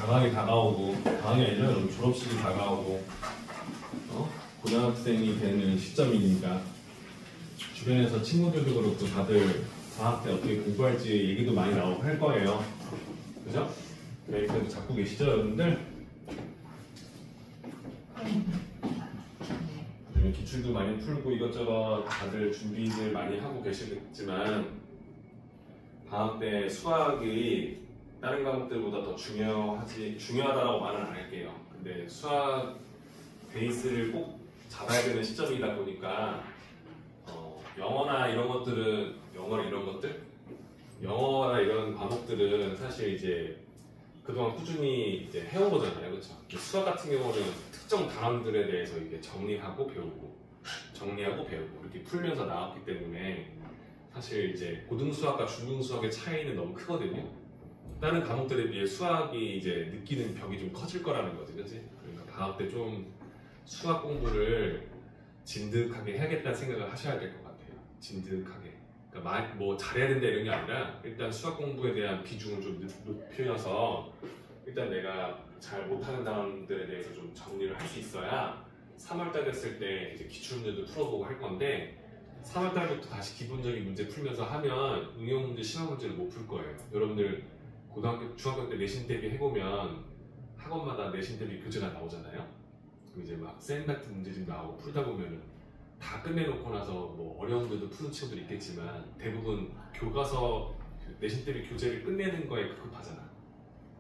방학이 다가오고, 방학이 아니라 여러분 졸업식이 다가오고, 고등학생이 되는 시점이니까 주변에서 친구들도 그렇고 다들 방학 때 어떻게 공부할지 얘기도 많이 나오고 할 거예요. 그죠? 계획도 잡고 계시죠, 여러분들? 기출도 많이 풀고 이것저것 다들 준비들 많이 하고 계시겠지만 방학 때 수학이 다른 과목들보다 더 중요하다라고 말은 안 할게요. 근데 수학 베이스를 꼭 잡아야 되는 시점이다 보니까 영어나 이런 과목들은 사실 이제 그동안 꾸준히 이제 해온 거잖아요, 그렇죠? 수학 같은 경우는 특정 단원들에 대해서 이게 정리하고 배우고 이렇게 풀면서 나왔기 때문에 사실 이제 고등수학과 중등수학의 차이는 너무 크거든요. 다른 과목들에 비해 수학이 이제 느끼는 벽이 좀 커질 거라는 거지, 그렇지? 그러니까 방학 때 좀 수학 공부를 진득하게 해야겠다는 생각을 하셔야 될 것 같아요. 진득하게. 그러니까 뭐 잘해야 된다 이런 게 아니라 일단 수학 공부에 대한 비중을 좀 높여서 일단 내가 잘 못하는 단원들에 대해서 좀 정리를 할 수 있어야 3월달 됐을 때 이제 기출문제도 풀어보고 할 건데 3월달부터 다시 기본적인 문제 풀면서 하면 응용 문제, 시험 문제를 못 풀 거예요. 여러분들 고등학교, 중학교 때 내신 대비 해보면 학원마다 내신 대비 교재가 나오잖아요. 그럼 이제 막 쌤 같은 문제집 나오고 풀다 보면은 다 끝내놓고 나서 뭐 어려운 문제도 푸는 친구들 있겠지만 대부분 교과서 내신 대비 교재를 끝내는 거에 급급하잖아.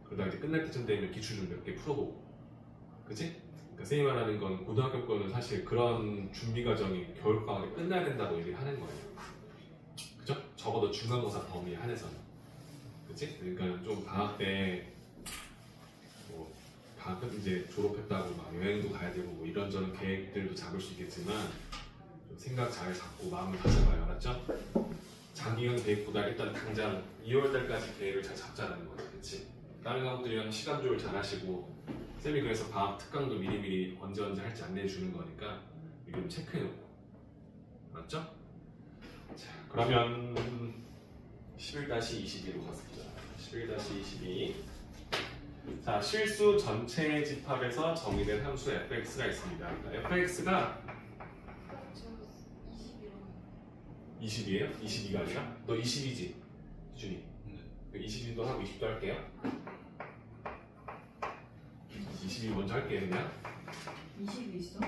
그러다 이제 끝날 때쯤 되면 기출을 몇 개 풀어보고, 그치? 그러니까 쌤이 말하는 건 고등학교 거는 사실 그런 준비 과정이 겨울방학에 끝나야 된다고 얘기를 하는 거예요. 그죠? 적어도 중간고사 범위 안에서는. 그치? 그러니까 좀 방학 때 뭐 방학 끝 이제 졸업했다고 막 여행도 가야 되고 뭐 이런저런 계획들도 잡을 수 있겠지만 좀 생각 잘 잡고 마음을 다잡아요. 알았죠? 장기간 계획보다 일단 당장 2월달까지 계획을 잘 잡자는 거지. 그치? 다른 과목들이랑 시간 조율 잘 하시고 쌤이 그래서 방학 특강도 미리미리 언제 할지 안내해 주는 거니까 이거 좀 체크해 놓고. 알았죠? 자, 그러면 11-22로 갔습니다. 11-22. 자, 실수 전체 집합에서 정의된 함수 fx가 있습니다. fx가 20이에요? 22가 아니라? 너 20이지? 기준이? 22도 하고 20도 할게요. 22 먼저 할게요, 그냥. 20 있어?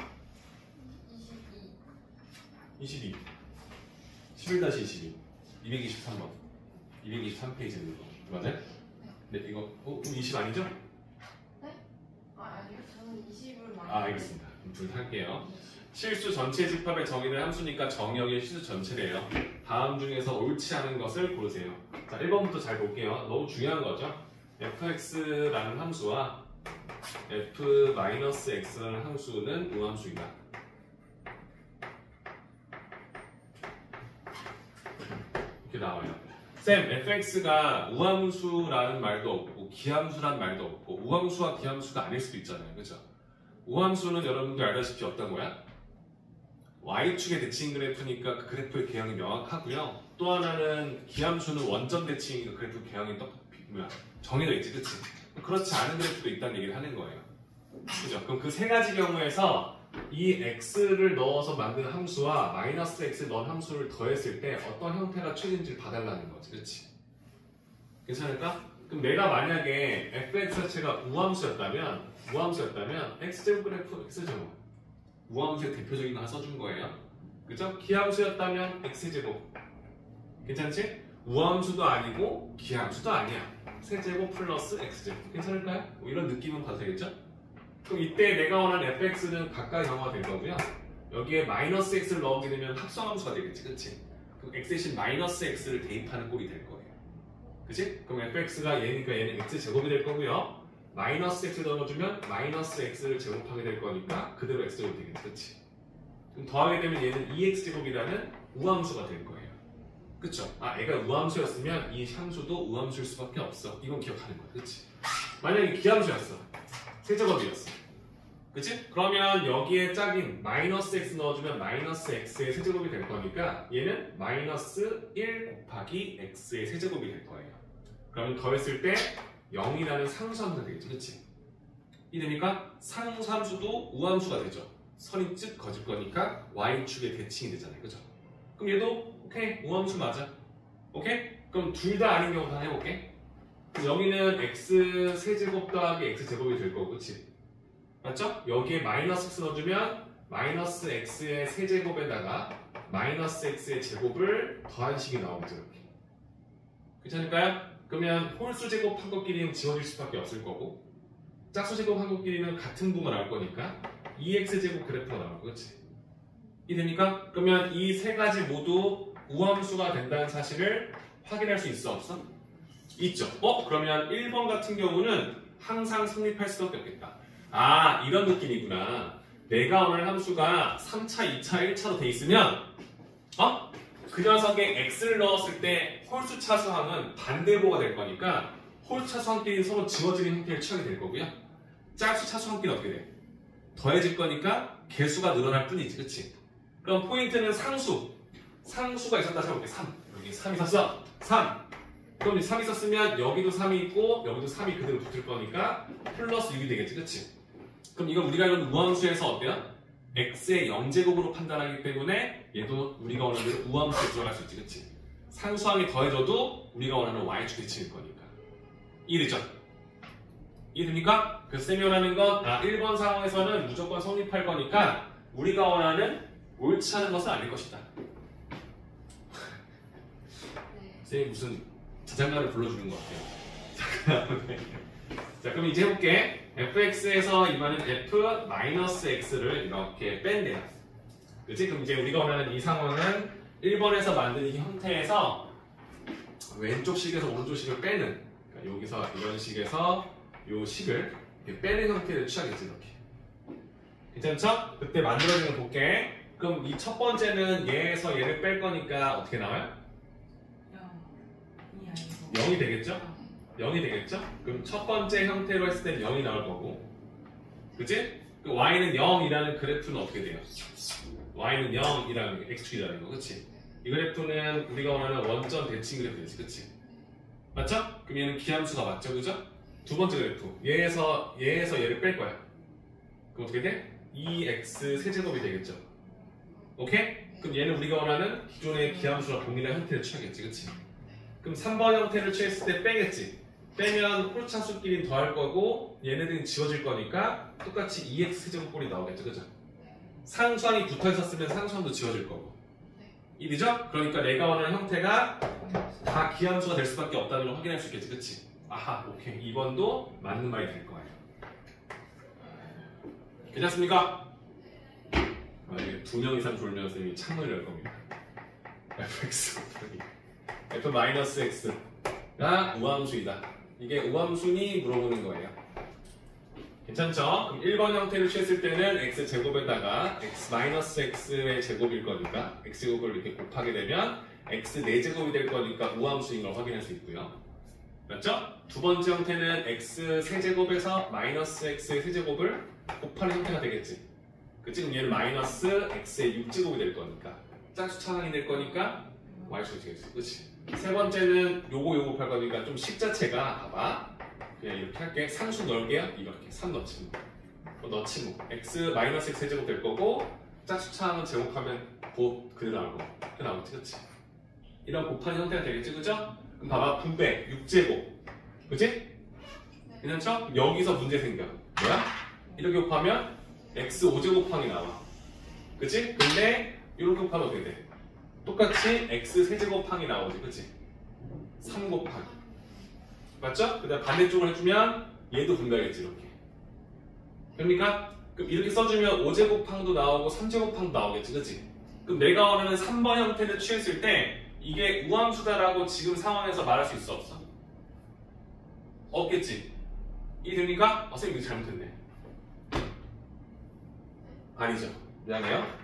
22. 11-22. 223번. 223페이지는 거. 맞아요? 네, 이거, 그럼 20 아니죠? 네? 아니요. 저는 20을 많이. 알겠습니다. 그럼 둘 할게요. 실수 전체 집합에 정의된 함수니까 정의역의 실수 전체래요. 다음 중에서 옳지 않은 것을 고르세요. 자, 1번부터 잘 볼게요. 너무 중요한 거죠. fx라는 함수와 f-x라는 함수는 우함수이다. 이렇게 나와요. 쌤, fx가 우함수라는 말도 없고 기함수라는 말도 없고 우함수와 기함수가 아닐 수도 있잖아요. 그죠? 우함수는 여러분들 알다시피 어떤 거야? y축의 대칭 그래프니까 그 그래프의 개형이 명확하고요. 또 하나는 기함수는 원점 대칭이니까 그래프 개형이 정해져 있지, 그치? 그렇지 않은 그래프도 있다는 얘기를 하는 거예요. 그죠? 그럼 그 세 가지 경우에서 이 x를 넣어서 만든 함수와 마이너스 x를 넣은 함수를 더했을 때 어떤 형태가 최대인지를 봐달라는 거지, 그치? 괜찮을까? 그럼 내가 만약에 fx 자체가 우함수였다면 x제곱 그래프 x제곱 우함수의 대표적인 거 하나 써준 거예요. 그죠? 기함수였다면 x제곱. 괜찮지? 우함수도 아니고 기함수도 아니야. 세제곱 플러스 x제곱. 괜찮을까요? 뭐 이런 느낌은 봐도 되겠죠? 그럼 이때 내가 원하는 fx는 각각 영어가 될 거고요. 여기에 마이너스 x를 넣게 되면 합성함수가 되겠지, 그치? 그럼 x 대신 마이너스 x를 대입하는 꼴이 될 거예요. 그치? 그럼 fx가 얘니까 얘는 x제곱이 될 거고요. 마이너스 x 넣어주면 마이너스 x를 제곱하게 될 거니까 그대로 x제곱이 되겠지, 그치? 그럼 더하게 되면 얘는 2x제곱이라는 우함수가 될 거예요. 그쵸? 애가 우함수였으면 이 함수도 우함수일 수밖에 없어. 이건 기억하는 거야, 그치? 만약에 기함수였어. 세제곱이었어. 그치? 그러면 여기에 짝인 마이너스 x 넣어주면 마이너스 x의 세제곱이 될 거니까 얘는 마이너스 1 곱하기 x의 세제곱이 될 거예요. 그러면 더했을 때 0이라는 상수함수가 되겠죠. 그치? 이해됩니까? 상수함수도 우함수가 되죠. 선이 쭉 거질 거니까 y축의 대칭이 되잖아요. 그죠? 그럼 얘도 오케이 우함수 맞아. 오케이? 그럼 둘 다 아닌 경우 하나 해볼게. 그래서 여기는 x 세제곱 더하기 x 제곱이 될 거고, 그치? 맞죠? 여기에 마이너스 x 넣어주면 마이너스 x의 세제곱에다가 마이너스 x의 제곱을 더한 식이 나오죠. 이렇게. 괜찮을까요? 그러면 홀수 제곱한 것끼리는 지워질 수밖에 없을 거고, 짝수 제곱한 것끼리는 같은 부분 나올 거니까 2x 제곱 그래프가 나올 거, 그렇지? 이해됩니까? 그러면 이 세 가지 모두 우함수가 된다는 사실을 확인할 수 있어, 없어? 있죠. 그러면 1번 같은 경우는 항상 성립할 수밖에 없겠다. 아, 이런 느낌이구나. 내가 원하는 함수가 3차, 2차, 1차로 돼 있으면 그 녀석에 x를 넣었을 때 홀수 차수항은 반대보가 될 거니까 홀수 차수항끼리는 서로 지워지는 형태를 취하게 될 거고요. 짝수 차수항끼리는 어떻게 돼? 더해질 거니까 개수가 늘어날 뿐이지, 그치? 그럼 포인트는 상수가 있었다 생각해볼게. 3. 여기 3 있었어. 3. 그럼 3 있었으면 여기도 3이 있고 여기도 3이 그대로 붙을 거니까 플러스 6이 되겠지, 그치? 그럼 이건 우리가 이런 우함수에서 어때요? x의 0제곱으로 판단하기 때문에 얘도 우리가 원하는 대로 우함수에 들어갈 수 있지, 그치? 상수항이 더해져도 우리가 원하는 y축 대칭일 거니까. 이해되죠? 이해됩니까? 그래서 쌤이 원하는 건 1번 상황에서는 무조건 성립할 거니까 우리가 원하는 옳지 않은 것은 아닐 것이다. 쌤이 무슨 자장가를 불러주는 것 같아요. 자, 그럼 이제 해볼게. fx에서 임하는 f-x를 이렇게 뺀대요. 그치? 그럼 이제 우리가 원하는 이 상황은 1번에서 만든 이 형태에서 왼쪽 식에서 오른쪽 식을 빼는, 그러니까 여기서 이런 식에서 이 식을 이렇게 빼는 형태를 취하겠지, 이렇게. 괜찮죠? 그때 만들어지는 거 볼게. 그럼 이 첫 번째는 얘에서 얘를 뺄 거니까 어떻게 나와요? 0이 되겠죠? 0이 되겠죠? 그럼 첫 번째 형태로 했을 땐 0이 나올 거고, 그치? 그 y는 0이라는 그래프는 어떻게 돼요? y는 0이라는 x축이라는 거, 그치? 이 그래프는 우리가 원하는 원점 대칭 그래프겠지, 그치? 맞죠? 그럼 얘는 기함수가 맞죠, 그죠? 두 번째 그래프, 얘에서 얘를 뺄 거야. 그럼 어떻게 돼? 2x 세제곱이 되겠죠? 오케이? 그럼 얘는 우리가 원하는 기존의 기함수랑 동일한 형태를 취하겠지, 그치? 그럼 3번 형태를 취했을 때 빼겠지? 빼면 홀차수끼리 더할 거고 얘네들이 지워질 거니까 똑같이 2x 세제곱꼴이 나오겠죠, 그죠? 상수항이 붙어 있었으면 상수항도 지워질 거고. 이해되죠? 그러니까 내가 원하는 형태가 다 기함수가 될 수밖에 없다는 걸 확인할 수 있겠지, 그치? 아하, 오케이. 2번도 맞는 말이 될 거예요. 괜찮습니까? 만약에 2명 이상 졸면 선생님이 창문을 열 겁니다. fx f-x가 우함수이다. 이게 우함수니 물어보는 거예요. 괜찮죠? 그럼 1번 형태를 취했을 때는 x제곱에다가 x-x의 제곱일 거니까 x제곱을 이렇게 곱하게 되면 x 4제곱이 될 거니까 우함수인 걸 확인할 수 있고요. 맞죠? 두 번째 형태는 x 세제곱에서 마이너스 x의 세제곱을 곱하는 형태가 되겠지. 그치? 그럼 얘는 마이너스 x의 6제곱이 될 거니까 짝수 차항이 될 거니까 y축이 되겠지. 그치? 세 번째는 요거 곱할 거니까 좀 식 자체가 봐봐. 그냥 이렇게 할게. 상수 넣을게요. 이렇게 3 넣지 뭐. 넣지 뭐. x 마이너스 x 세제곱 될 거고 짝수 차항은 제곱하면 곧 그대로 나올 거고. 그렇게 나오겠지, 그치? 이런 곱하는 형태가 되겠지, 그죠? 그럼 봐봐. 분배 6제곱. 그치? 괜찮죠? 여기서 문제 생겨. 뭐야? 이렇게 곱하면 x 5제곱항이 나와. 그치? 근데 이렇게 곱하면 어떻게 돼? 똑같이 x 세제곱항이 나오지, 그치? 3 곱하기. 맞죠? 그 다음 반대쪽으로 해주면 얘도 분배하겠지, 이렇게. 그러니까 그럼 이렇게 써주면 5제곱항도 나오고 3제곱항도 나오겠지, 그치? 그럼 내가 원하는 3번 형태를 취했을 때 이게 우함수다라고 지금 상황에서 말할 수 있어, 없어? 없겠지? 이해됩니까? 선생님 이거 잘못했네. 아니죠. 미안해요.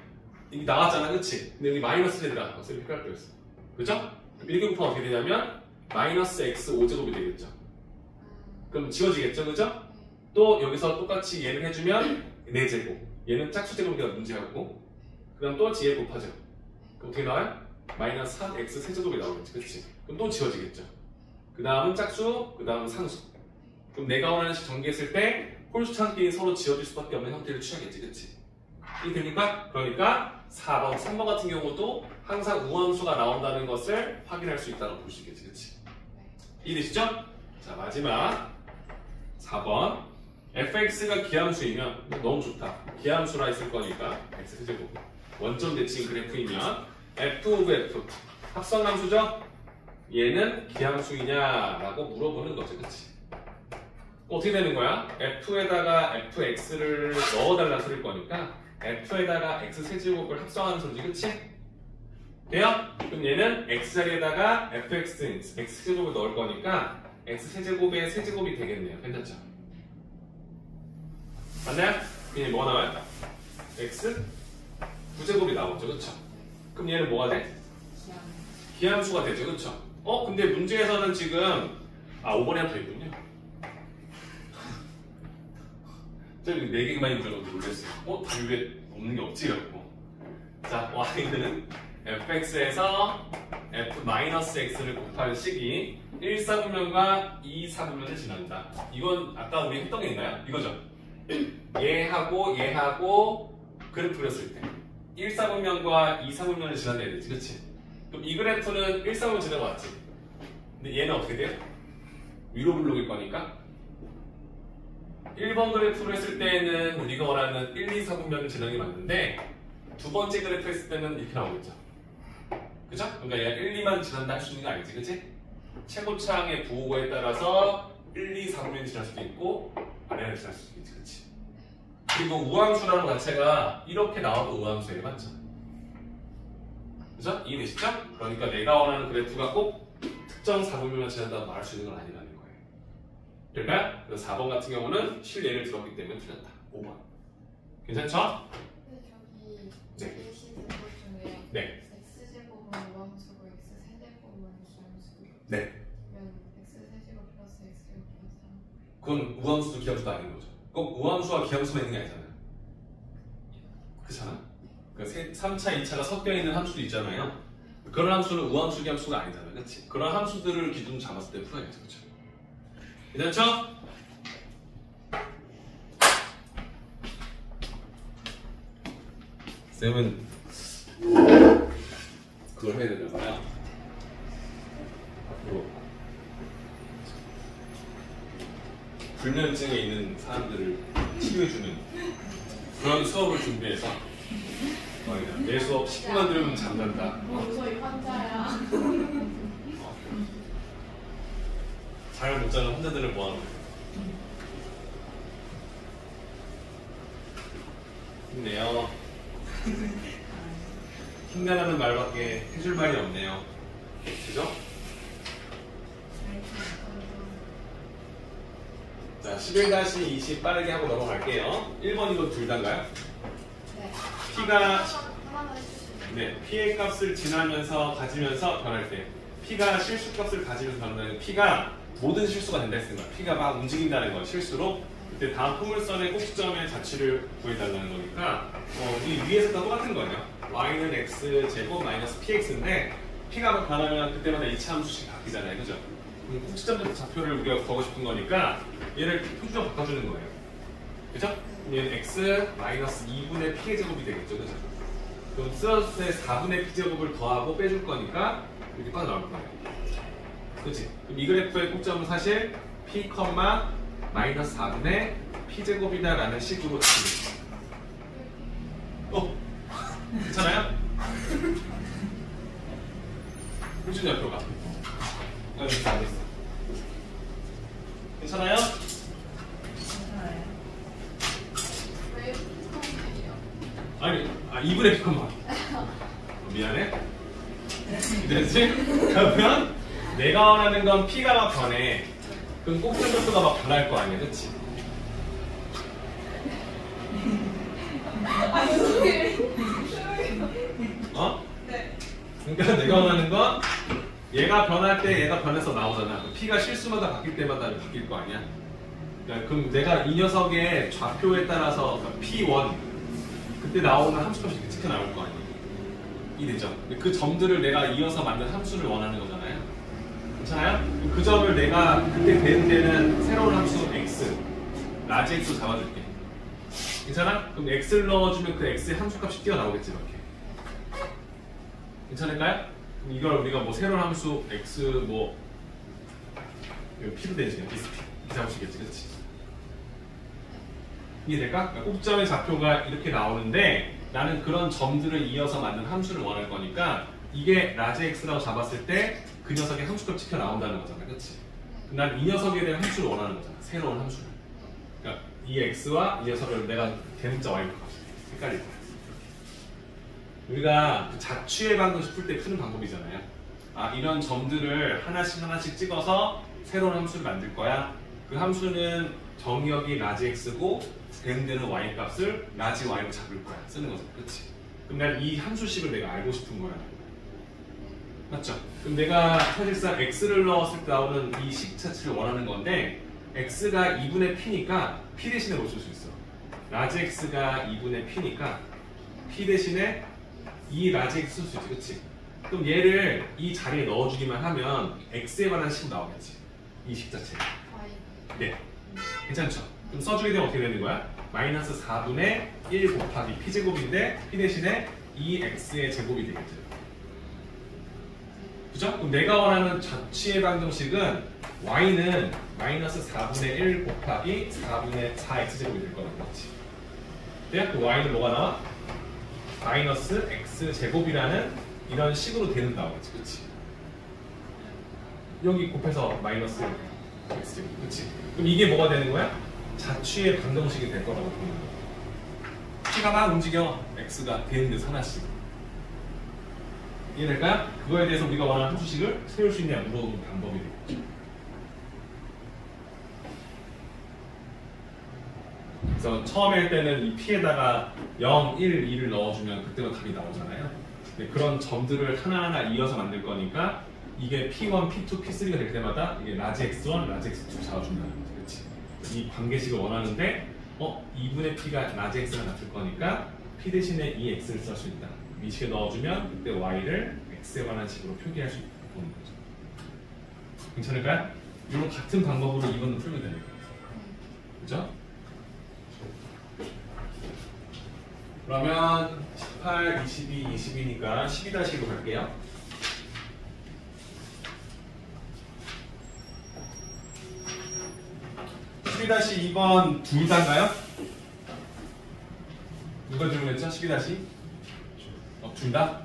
이게 나왔잖아, 그치? 근데 여기 마이너스 들어가. 선생님 헷갈렸어. 그죠? 그럼 이렇게 곱하면 어떻게 되냐면 마이너스 x 5제곱이 되겠죠. 그럼 지워지겠죠, 그죠? 또 여기서 똑같이 얘를 해주면 4제곱. 얘는 짝수 제곱이니까 문제하고. 그 다음 또 얘 곱하죠. 그럼 어떻게 나와요? 마이너스 3x 세제곱이 나오겠지, 그치? 그럼 또 지워지겠죠. 그 다음은 짝수, 그 다음은 상수. 그럼 내가 원하는 식 전개했을 때 홀수차끼리 서로 지워질 수밖에 없는 형태를 취하겠지, 그치? 이게 됩니까? 그러니까 4번, 3번 같은 경우도 항상 우함수가 나온다는 것을 확인할 수 있다고 볼 수 있겠지, 그치? 이해되시죠? 자, 마지막 4번. fx가 기함수이면 너무 좋다. 기함수라 했을 거니까 x 세제곱. 원점 대칭 그래프이면 f 오브 f 합성함수죠? 얘는 기함수이냐라고 물어보는 거지, 그치? 어떻게 되는 거야? f에다가 fx를 넣어달라 소릴 거니까 f에다가 x 세제곱을 합성하는 소리지, 그치? 돼요? 그럼 얘는 x 자리에다가 fx, x 세제곱을 넣을 거니까 x 세제곱의 세제곱이 되겠네요. 괜찮죠? 맞나요? 그럼 얘 뭐가 나와요? x 9제곱이 나오죠, 그쵸? 그럼 얘는 뭐가 돼? 기함수가 되죠, 그쵸? 근데 문제에서는 지금 5번에 하나 더 있군요. 저기 4개만 있는 줄 알고 놀랐어요. 답이 왜 없는 게 없지? 이러고. 자, y는 fx에서 f-x를 곱할 식이 1사분면과 2사분면을 지난다. 이건 아까 우리 했던 게 있나요? 이거죠? 얘하고 그래프 그렸을 때 1사분면과 2사분면을 지난다야 되지, 그치? 그럼 이 그래프는 1사분면 지나갔지? 근데 얘는 어떻게 돼요? 위로 블록일 거니까 1번 그래프를 했을 때는 우리가 원하는 1, 2, 4분면을 지나는 게 맞는데 두 번째 그래프 했을 때는 이렇게 나오겠죠. 그죠? 그러니까 얘가 1, 2만 지난다 할 수 있는 거 아니지, 그치? 최고차항의 부호에 따라서 1, 2, 4분면이 지날 수도 있고 아래를 지날 수도 있지, 그치? 그리고 우함수라는 것 자체가 이렇게 나와도 우함수예요, 맞죠? 그죠? 이해되시죠? 그러니까 내가 원하는 그래프가 꼭 특정 4분면만 지난다고 말할 수 있는 건 아니라는 거예요. 될까요? 그래서 4번 같은 경우는 실예를 들었기 때문에 틀렸다. 5번. 괜찮죠? 근데 네. 저기 예시들 것 중에 네. x제곱은 우함수고 x세제곱은 기함수고 네. 그러면 x세제곱 플러스 x제곱 플러스 3 그건 우함수도 기함수도 아닌 거죠. 꼭 우함수와 기함수만 있는 게 아니잖아요. 그렇잖아? 그러니까 3차, 2차가 섞여 있는 함수도 있잖아요. 그런 함수는 우함수, 기함수가 아니잖아요. 그렇지? 그런 함수들을 기준으로 잡았을 때 풀어야죠. 그렇죠? 괜찮죠? 쌤은 그걸 해야 되나 봐요. 앞으로 불면증에 있는 사람들을 치료해주는 그런 수업을 준비해서 내 수업 10분만 들으면 잠잔다. 저희 환자야. 잘 못 자는 환자들을 모아놓은 거예요. 힘내요. 힘내라는 말밖에 해줄 말이 없네요. 그죠? 자, 11-20 빠르게 하고 넘어갈게요. 1번 이거 둘 다인가요? 네. P가 하나만 해주시면. 네, P의 값을 지나면서 가지면서 변할 때 P가 실수 값을 가지면서 변하는 P가 모든 실수가 된다 했습니다. P가 막 움직인다는 거 실수로 그때 다음 포물선의 꼭지점의 자취를 구해달라는 거니까 이 위에서 다 똑같은 거예요. y는 x제곱 마이너스 px인데 P가 막 변하면 그때마다 2차 함수씩 바뀌잖아요. 그죠? 그럼 꼭지점 좌표를 우리가 구하고 싶은 거니까 얘를 표준으로 바꿔주는 거예요. 그죠? 얘는 x 마이너스 2분의 p의 제곱이 되겠죠. 그죠? 그럼 쓰러졌을 때 4분의 p제곱을 더하고 빼줄 거니까 이렇게 빠져 나올 거예요. 그치? 그럼 이 그래프의 꼭점은 사실 p, 마이너스 4분의 p제곱이다 라는 식으로 잡힙니다. 괜찮아요? 호준 옆으로 가. 여기 다 됐어. 괜찮아요? 왜 피컴이에요? 아니, 2분의 p만. 미안해. 됐지? 그러면 내가 원하는 건 p가 막 변해. 그럼 꼭지점 격도가 막 변할 거 아니야, 그치? 네. 그러니까 내가 원하는 건 얘가 변할 때 얘가 변해서 나오잖아. p가 실수마다 바뀔 때마다 바뀔 거 아니야? 그러니까 그럼 내가 이 녀석의 좌표에 따라서 P1 그때 나오는 함수값이 이렇게 찍혀 나올 거 아니야? 이되죠? 그 점들을 내가 이어서 만든 함수를 원하는 거잖아요. 괜찮아요? 그 점을 내가 그때 된 데는 새로운 함수 라지 x로 잡아줄게. 괜찮아? 그럼 x를 넣어주면 그 x의 함수값이 뛰어나오겠지 이렇게. 괜찮을까요? 그럼 이걸 우리가 뭐 새로운 함수 x 뭐 p로 되지 비스피 이렇게 잡으시겠지, 그렇지? 이해될까? 그러니까 꼭점의 좌표가 이렇게 나오는데 나는 그런 점들을 이어서 만든 함수를 원할 거니까 이게 라지 x라고 잡았을 때 그 녀석의 함수값 찍혀 나온다는 거잖아, 그렇지? 난 이 녀석에 대한 함수를 원하는 거잖아, 새로운 함수를. 그러니까 이 x와 이 녀석을 내가 대문자 y로 값이 헷갈릴 거야. 우리가 그 자취의 방정식 풀 때 푸는 방법이잖아요. 아, 이런 점들을 하나씩 찍어서 새로운 함수를 만들 거야. 그 함수는 정의역이 라지 x고 대응되는 y 값을 라지 y로 잡을 거야. 쓰는 거죠, 그렇지? 그럼 난 이 함수식을 내가 알고 싶은 거야. 맞죠? 그럼 내가 사실상 x를 넣었을 때 나오는 이 식 자체를 원하는 건데 x가 2분의 p니까 p 대신에 뭘 쓸 수 있어? 라지 x가 2분의 p니까 p 대신에 이 라지 x 쓸 수 있지, 그치? 그럼 얘를 이 자리에 넣어주기만 하면 x에 관한 식으로 나오겠지, 이 식 자체. 네, 괜찮죠? 그럼 써주게 되면 어떻게 되는 거야? 마이너스 4분의 1 곱하기 p제곱인데 p 대신에 2x의 제곱이 되겠죠. 그죠? 그럼 내가 원하는 자취의 방정식은 y는 마이너스 4분의 1 곱하기 4분의 4x제곱이 될 거라고 했지. 네? 그 y는 뭐가 나와? 마이너스 x제곱이라는 이런 식으로 되는다고 했지. 그치? 여기 곱해서 마이너스 x제곱. 그치? 그럼 이게 뭐가 되는 거야? 자취의 방정식이 될 거라고 보는 거야. p가 막 움직여. x가 되는 데서 하나씩. 이해될까요? 그거에 대해서 우리가 원하는 함수식을 세울 수 있냐 물어보는 방법이 되겠죠. 그래서 처음에 할 때는 이 p에다가 0, 1, 2를 넣어주면 그때만 답이 나오잖아요. 근데 그런 점들을 하나하나 이어서 만들 거니까 이게 p1, p2, p3가 될 때마다 이게 라지 x1, 라지 x2 잡아준다는 거지. 그치? 이 관계식을 원하는데 2분의 p가 라지 x가 같을 거니까 p 대신에 2x를 쓸 수 있다. 이 식에 넣어주면 그때 y를 x에 관한 식으로 표기할 수 있다는 거죠. 괜찮을까요? 이런 같은 방법으로 이거는 풀면 되는 거예요. 그죠? 그러면 18, 22, 22니까 12-2로 갈게요. 12-2번 둘 다인가요? 누가 질문했죠? 12-2? 둘 다?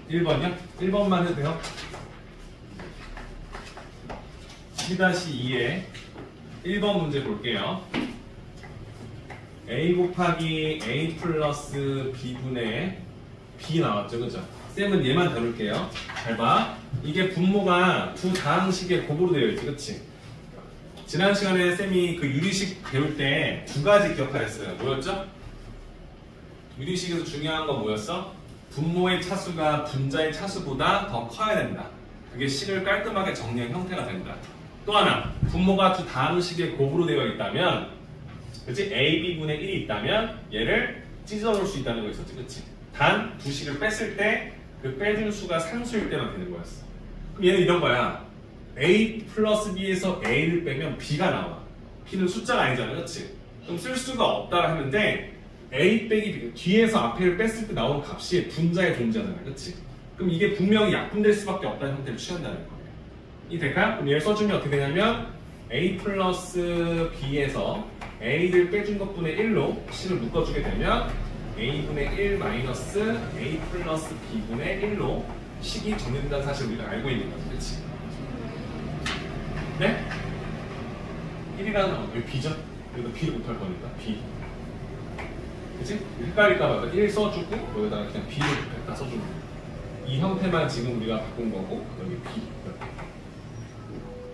1번이요? 1번만 해도 돼요? 12-2에 1번 문제 볼게요. a 곱하기 a 플러스 b분의 b 나왔죠, 그죠? 쌤은 얘만 다룰게요. 잘 봐. 이게 분모가 두 다항식의 곱으로 되어 있지, 그치? 지난 시간에 쌤이 그 유리식 배울 때 두 가지 기억하랬어요. 뭐였죠? 유리식에서 중요한 건 뭐였어? 분모의 차수가 분자의 차수보다 더 커야 된다. 그게 식을 깔끔하게 정리한 형태가 된다. 또 하나, 분모가 두 다항식의 곱으로 되어 있다면, 그치? a, b분의 1이 있다면 얘를 찢어 놓을 수 있다는 거 있었지, 그치? 단 두 식을 뺐을 때 그 빼준 수가 상수일 때만 되는 거였어. 그럼 얘는 이런 거야. a 플러스 b에서 a를 빼면 b가 나와. b는 숫자가 아니잖아, 그치? 그럼 쓸 수가 없다 하는데 a 빼기 b, 뒤에서 앞에를 뺐을 때 나오는 값이 분자의 존재잖아, 그치? 그럼 이게 분명히 약분될 수밖에 없다는 형태를 취한다는 거예요. 이 될까요? 그럼 얘를 써주면 어떻게 되냐면 a 플러스 b에서 a를 빼준 것분의 1로 식을 묶어주게 되면 a분의 1 마이너스 a 플러스 b분의 1로 식이 정리된다는 사실을 우리가 알고 있는 거지, 그치? 네? 1이라는 왜 b죠? 여기다 b를 곱할 거니까 b. 그치? 헷갈릴까봐 1 써주고 여기다가 그냥 b를 곱했다 써주는 거야. 이 형태만 지금 우리가 바꾼 거고 여기 b 이렇게.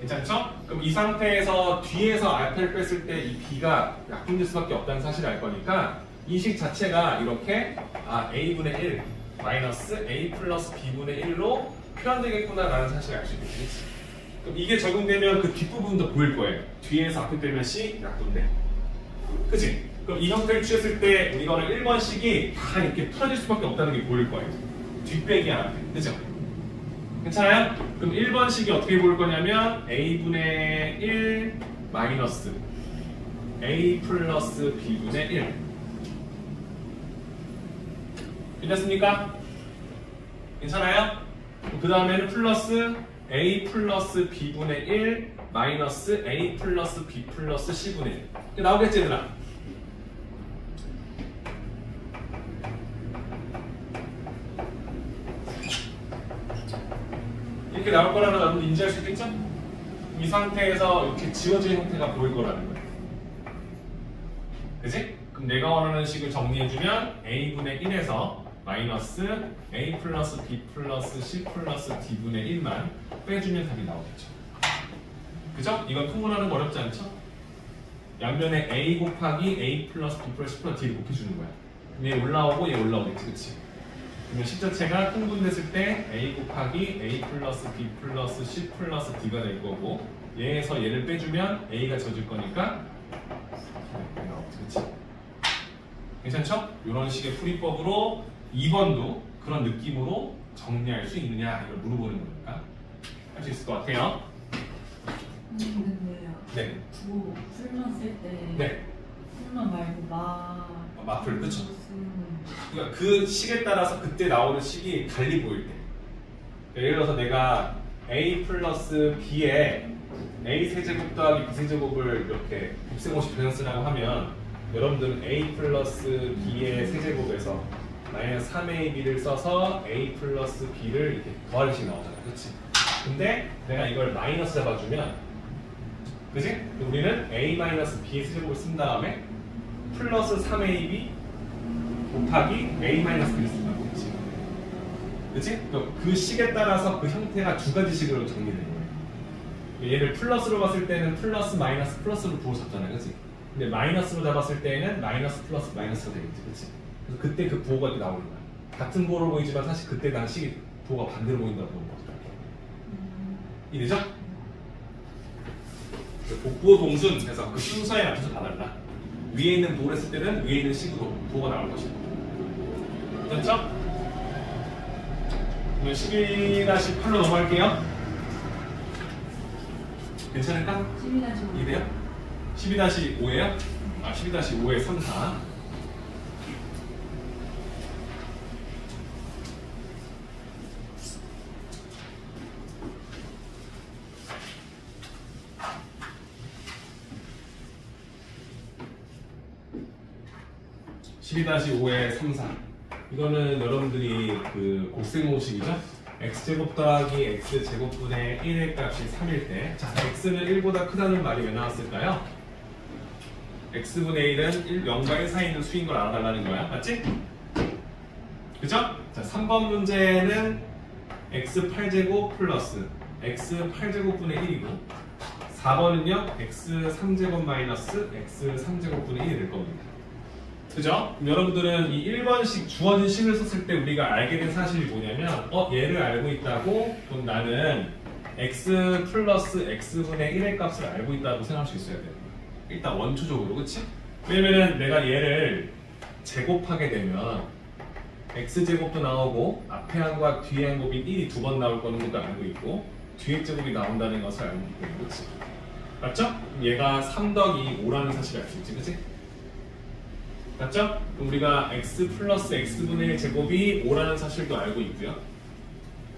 괜찮죠? 그럼 이 상태에서 뒤에서 알파를 뺐을 때 이 b가 약분될 수밖에 없다는 사실을 알 거니까 이 식 자체가 이렇게 a분의 1 마이너스 a 플러스 b분의 1로 표현되겠구나라는 사실을 알 수 있겠지. 그럼 이게 적용되면 그 뒷부분도 보일 거예요. 뒤에서 앞에 빼면 c 약분돼. 그치? 그럼 이 형태를 취했을 때 이거는 1번식이 다 이렇게 풀어질 수밖에 없다는 게 보일 거예요. 뒷빼기 앞에. 그죠? 괜찮아요? 그럼 1번식이 어떻게 보일 거냐면 a분의 1 마이너스 a 플러스 b분의 1 괜찮습니까? 괜찮아요? 그 다음에는 플러스 a 플러스 b분의 1 마이너스 a 플러스 b 플러스 c분의 1 이게 나오겠지 얘들아? 이렇게 나올 거라는 걸 여러분 인지할 수 있겠죠? 이 상태에서 이렇게 지워진 형태가 보일 거라는 거예요. 그치? 그럼 내가 원하는 식을 정리해주면 a분의 1에서 마이너스 a 플러스 b 플러스 c 플러스 d분의 1만 빼주면 답이 나오겠죠. 그죠? 이건 통분하는 거 어렵지 않죠? 양면에 a 곱하기 a 플러스 b 플러스 c 플러스 d를 곱해주는 거야. 얘 올라오고 얘 올라오겠지, 그치? 그러면 식자체가 통분됐을 때 a 곱하기 a 플러스 b 플러스 c 플러스 d가 될 거고 얘에서 얘를 빼주면 a가 져질 거니까 네, 나오지, 그치? 괜찮죠? 이런 식의 풀이법으로 2번도 그런 느낌으로 정리할 수 있느냐 이걸 물어보는 거니까 할 수 있을 것 같아요. 근데요. 네. 부 풀만 쓸 때. 네. 풀만 말고 마플 그쵸? 그러니까 그 식에 따라서 그때 나오는 식이 달리 보일 때. 예를 들어서 내가 a 플러스 b에 a 세제곱 더하기 b 세제곱을 이렇게 곱셈없이 변형 쓰라고 하면 여러분들은 a 플러스 b의 세제곱에서 마이너스 3ab를 써서 a 플러스 b를 이렇게 더할 식 나오잖아, 그렇지? 근데 내가 이걸 마이너스 잡아주면, 그지? 우리는 a 마이너스 b의 세제곱을 쓴 다음에 플러스 3ab 곱하기 a 마이너스 b를 쓴다, 그렇지? 그치? 그 식에 따라서 그 형태가 두 가지 식으로 정리되는 거예요. 얘를 플러스로 봤을 때는 플러스 마이너스 플러스로 부호 잡잖아, 그치? 근데 마이너스로 잡았을 때는 마이너스 플러스 마이너스가 되겠지, 그치? 그래서 그때 그 부호가 이렇게 나오는 거야. 같은 부호로 보이지만 사실 그때 당시 부호가 반대로 보인다고 보는 거죠. 이해되죠? 복부호 동순 해서 그 순서에 맞춰서 다 달라. 위에 있는 부호를 했을 때는 위에 있는 식으로 부호가 나올 것이고. 됐죠? 그러면 12-8로 넘어갈게요. 괜찮을까? 12-5. 이해돼요? 12-5예요? 아, 12-5에 3, 4. (12-5에 3, 4) 이거는 여러분들이 그 곱셈공식이죠? x제곱 더하기 x제곱분의 1의 값이 3일 때, 자, x는 1보다 크다는 말이 왜 나왔을까요? x분의 1은 0과 1 사이에 있는 수인 걸 알아달라는 거야, 맞지? 그죠? 자, 3번 문제는 x8제곱 플러스 x8제곱분의 1이고 4번은요 x3제곱 마이너스 x3제곱분의 1이 될 겁니다. 그죠? 여러분들은 이 1번식 주어진 식을 썼을 때 우리가 알게 된 사실이 뭐냐면 얘를 알고 있다고 그럼 나는 x 플러스 x분의 1의 값을 알고 있다고 생각할 수 있어야 돼요. 일단 원초적으로, 그치? 왜냐면은 내가 얘를 제곱하게 되면 x제곱도 나오고 앞에 항과 뒤에 항 곱인 1이 두 번 나올 거는 것도 알고 있고 뒤에 제곱이 나온다는 것을 알고 있고, 그치? 맞죠? 얘가 3 더하기 5라는 사실을 알 수 있지, 그치? 맞죠? 그럼 우리가 x 플러스 x분의 1 제곱이 5라는 사실도 알고 있고요.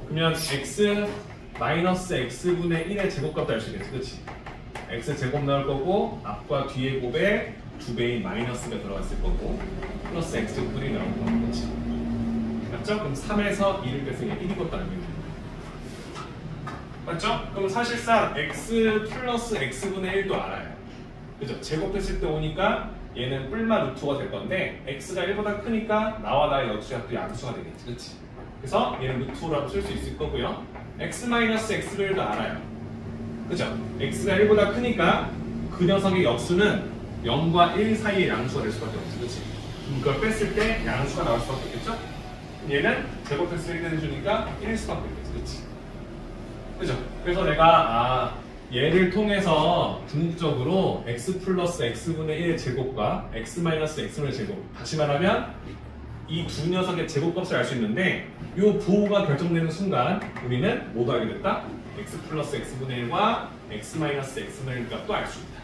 그러면 x 마이너스 x분의 1의 제곱값도 알 수 있겠지, 그치? x 제곱 나올 거고 앞과 뒤의 곱에 2배인 마이너스가 들어갔을 거고 플러스 x 제곱분이 나올 거고, 그치? 맞죠? 그럼 3에서 2를 뺐으니까 1이 것도 알고 있는 거예요. 맞죠? 그럼 사실상 x 플러스 x분의 1도 알아요. 그죠? 제곱했을 때 오니까 얘는 뿔마 루트가 될 건데 x가 1보다 크니까 나와 나의 역수가 또 양수가 되겠지, 그치? 그래서 얘는 루트라고 쓸 수 있을 거고요. x 마이너스 x를 도 알아요. 그죠? x가 1보다 크니까 그 녀석의 역수는 0과 1 사이의 양수가 될 수밖에 없지, 그치? 그걸 뺐을 때 양수가 나올 수밖에 없겠죠? 얘는 제곱했을 때 1 해주니까 1일 수밖에 없겠지, 그치? 그죠? 그래서 내가 얘를 통해서 궁극적으로 x 플러스 x분의 1의 제곱과 x 마이너스 x분의 제곱, 다시 말하면 이 두 녀석의 제곱값을 알 수 있는데 이 부호가 결정되는 순간 우리는 뭐도 알게 됐다? x 플러스 x분의 1과 x 마이너스 x분의 1 값도 알 수 있다.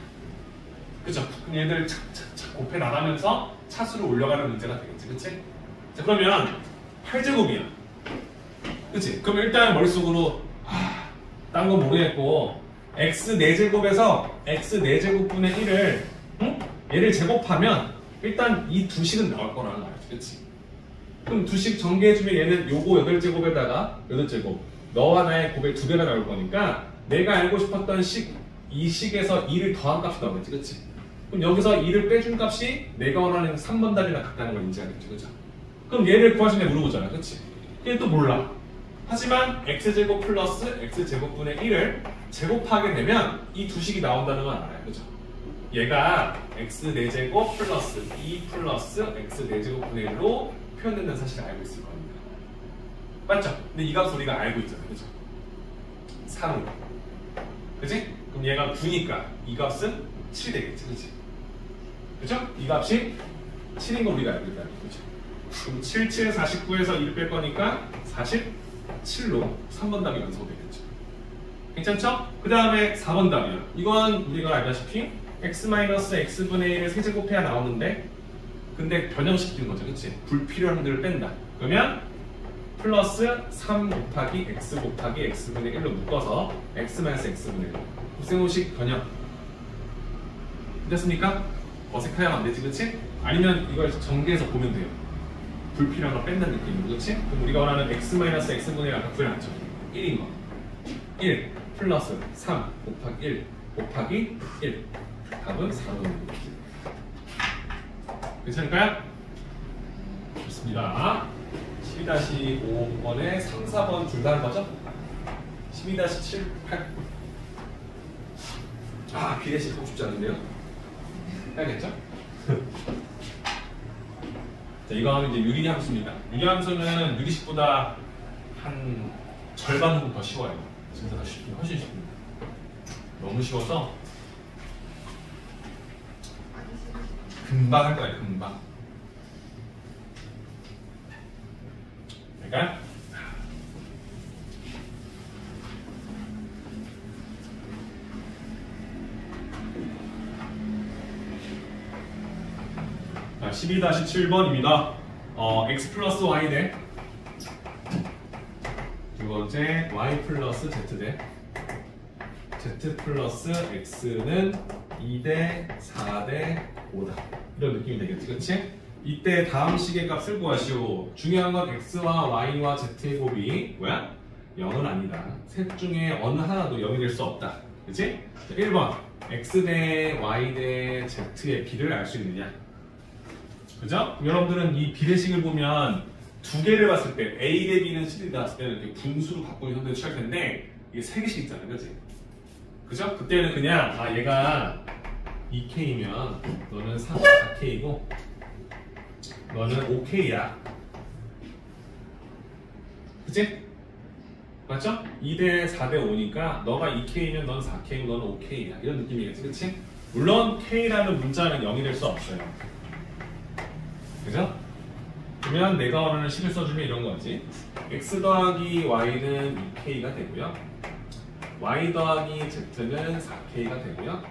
그죠? 그럼 얘들 착착착 곱해 나가면서 차수를 올려가는 문제가 되겠지, 그치? 자, 그러면 8제곱이야. 그치? 그럼 일단 머릿속으로 딴 건 모르겠고 x 4제곱에서 x 4제곱분의 1을 얘를 제곱하면 일단 이 두 식은 나올 거라는 거지, 그치? 그럼 두 식 전개해주면 얘는 요거 8제곱에다가 8제곱 너와 나의 곱의 2배가 나올 거니까 내가 알고 싶었던 이 식에서 2를 더한 값이 나오겠지, 그치? 그럼 여기서 2를 빼준 값이 내가 원하는 3번 답이랑 같다는 걸 인지하겠지, 그죠? 그럼 얘를 구하시면 물어보잖아, 그치? 얘 또 몰라. 하지만 x제곱 플러스 x제곱분의 1을 제곱하게 되면 이 두 식이 나온다는 건 알아요, 그죠? 얘가 x 4제곱 플러스 2 플러스 x 4제곱분의 1로 표현된다는 사실을 알고 있을 겁니다. 맞죠? 근데 이 값 우리가 알고 있잖아요, 그죠? 3으로. 그치? 그럼 얘가 9니까 이 값은 7이 되겠지, 그치? 그죠? 이 값이 7인 거 우리가 알고 있다는 거죠. 그럼 7, 7, 49에서 1 뺄 거니까 47로 3번 답이 완성되겠죠. 괜찮죠? 그 다음에 4번 답이야. 이건 우리가 알다시피 x-x분의 1을 세제곱해야 나오는데 근데 변형시키는 거죠, 그치? 불필요한 것들을 뺀다. 그러면 플러스 3 곱하기 x 곱하기 x분의 1로 묶어서 x-x분의 1 곱셈공식 변형 됐습니까? 어색하면 안 되지, 그치? 아니면 이걸 전개해서 보면 돼요. 불필요한 걸 뺀다는 느낌으로, 그치? 그럼 우리가 원하는 x-x분의 1 아까 구해놨죠? 1인 거 1 플러스 3 곱하기 1 곱하기 1 답은 4번입니다. 괜찮을까요? 좋습니다. 12-5번에 3, 4번 둘 다 하는 거죠? 12-7, 8 비례식 하고 싶지 않은데요? 해야겠죠? 자, 이건 이제 유리 함수입니다. 유리 함수는 유리식보다 한 절반 정도 더 쉬워요. 진짜 더 쉽긴 훨씬 쉽습니다. 너무 쉬워서 금방 할 거예요, 금방. 그러니까 자, 12-7번입니다. x 플러스 y 대 두 번째 y 플러스 z 대 z 플러스 x는 2대 4대 5다. 이런 느낌이 되겠지, 그치? 이때 다음 식의 값을 구하시오. 중요한 건 x와 y와 z의 곱이 뭐야? 0은 아니다. 셋 중에 어느 하나도 0이 될 수 없다. 그치? 1번 x 대 y 대 z의 비를 알 수 있느냐? 그죠? 여러분들은 이 비례식을 보면 두 개를 봤을 때 a 대 b는 7이 나왔을 때는 이렇게 분수로 바꾸는 형태를 취할 텐데 이게 세 개씩 있잖아요, 그치? 그죠? 그때는 그냥 얘가 2K면 너는 4K고 너는 5K야. 그치? 맞죠? 2대 4대 5니까 너가 2K면 넌 4K고 너는 5K야. 이런 느낌이겠지, 그치? 물론 K라는 문자는 0이 될 수 없어요. 그죠? 그러면 내가 원하는 식을 써주면 이런 거지. X 더하기 Y는 2K가 되고요. Y 더하기 Z는 4K가 되고요.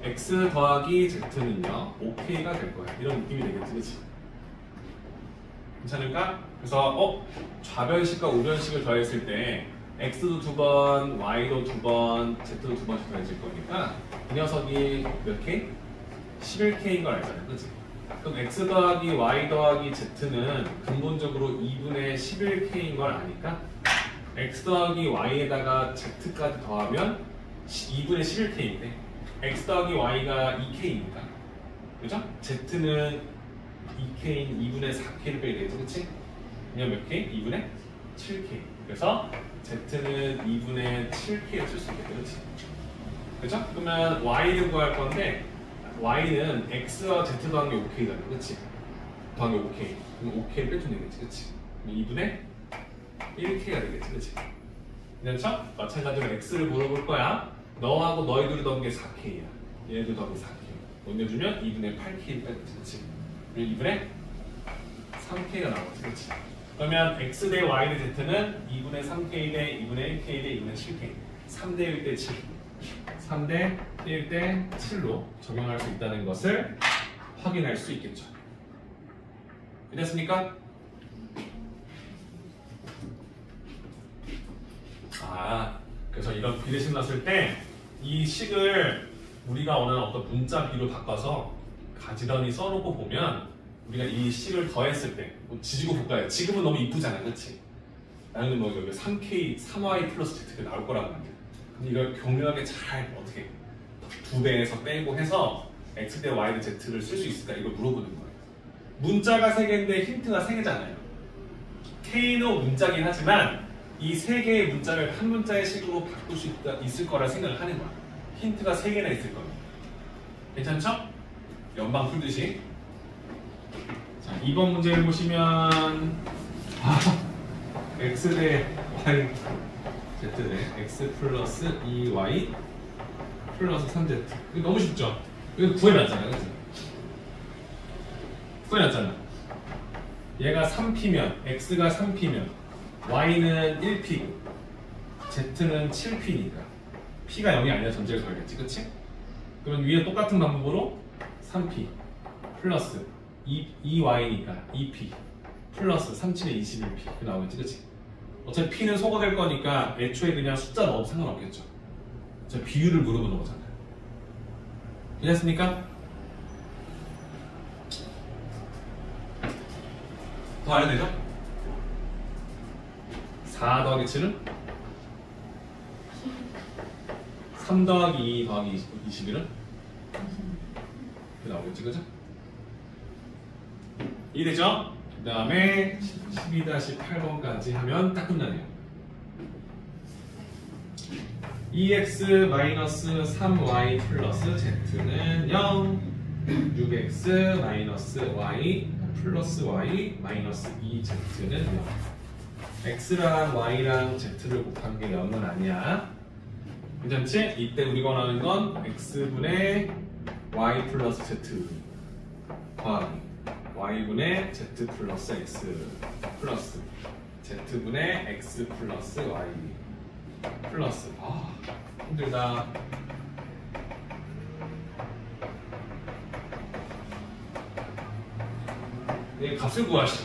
X 더하기 Z는요 5K가 될 거야. 이런 느낌이 되겠지, 그치? 괜찮을까? 그래서 좌변식과 우변식을 더했을 때 X도 2번, Y도 2번, Z도 2번씩 더해질 거니까 이 녀석이 몇 K? 11K인 걸 알잖아요, 그치? 그럼 X 더하기 Y 더하기 Z는 근본적으로 2분의 11K인 걸 아니까 X 더하기 Y에다가 Z까지 더하면 2분의 11K인데 X 더하기 Y가 2K입니다. 그죠? Z는 2K인 2분의 4K를 빼야 되겠지, 그치? 그냥 몇 K? 2분의 7K. 그래서 Z는 2분의 7K를 쓸 수 있겠죠, 그치? 그죠? 그러면 Y를 구할 건데 Y는 X와 Z 더한 게 5K잖아, 그치? 더한 게 5K. 그럼 5K를 빼주면 되겠지, 그치? 그럼 2분의 1K가 되겠지, 그치? 괜찮죠? 마찬가지로 X를 물어볼 거야. 너하고 너희 둘이 더한 게 4K야. 얘네들 더한 게 4K. 넘겨주면 2분의 8K를 빼겠지, 그치? 그리고 2분의 3K가 나오겠지, 그치? 그러면 X 대 Y 대 Z는 2분의 3K 대 2분의 1K 대 2분의 7K. 3대 1 대 7. 3대 1대 7로 적용할 수 있다는 것을 확인할 수 있겠죠. 됐습니까? 그래서 이런 비례식 났을 때 이 식을 우리가 원하는 어떤 문자 비로 바꿔서 가지런히 써놓고 보면 우리가 이 식을 더했을 때 뭐 지지고 볼까요? 지금은 너무 이쁘잖아, 그렇지? 나는 뭐 여기 3K, 3Y 플러스 Z가 나올 거란 말이야. 근데 이걸 교묘하게 잘 어떻게 2배에서 빼고 해서 X 대 Y 대 Z를 쓸 수 있을까? 이걸 물어보는 거예요. 문자가 3개인데 힌트가 3개잖아요. K는 문자긴 하지만 이 3개의 문자를 한 문자의 식으로 바꿀 수 있을 거라 생각을 하는 거야. 힌트가 3개나 있을 겁니다. 괜찮죠? 연방 풀듯이. 자, 2번 문제를 보시면 X 대 Y Z 대 X 플러스 2Y 플러스 3Z. 이거 너무 쉽죠? 이거 구해놨잖아, 그치? 구해놨잖아. 얘가 3P면 X가 3P면 Y는 1P고 Z는 7P니까 P가 0이 아니라 전제를 걸겠지, 그치? 그러면 위에 똑같은 방법으로 3P 플러스 2Y니까 2P 플러스 37에 21P 이렇게 나오겠지, 그치? 어차피 P는 소거될 거니까 애초에 그냥 숫자 넣어도 상관없겠죠. 어차피 비율을 물어보는 거잖아요. 이해했습니까? 더 알아야 되죠? 4 더하기 7은? 3 더하기 2 더하기 21은? 이렇게 나오겠지, 그죠? 이해되죠? 그 다음에 12-8번까지 하면 딱 끝나네요. 2x-3y 플러스 z는 0 6x-y 플러스 y 마이너스 2z는 0 x랑 y랑 z를 곱한 게 0은 아니야. 괜찮지? 이때 우리가 원하는 건 x분의 y 플러스 z 더하기 y분의 z 플러스 x 플러스 z분의 x 플러스 y 플러스 힘들다. 이 값을 구하시오.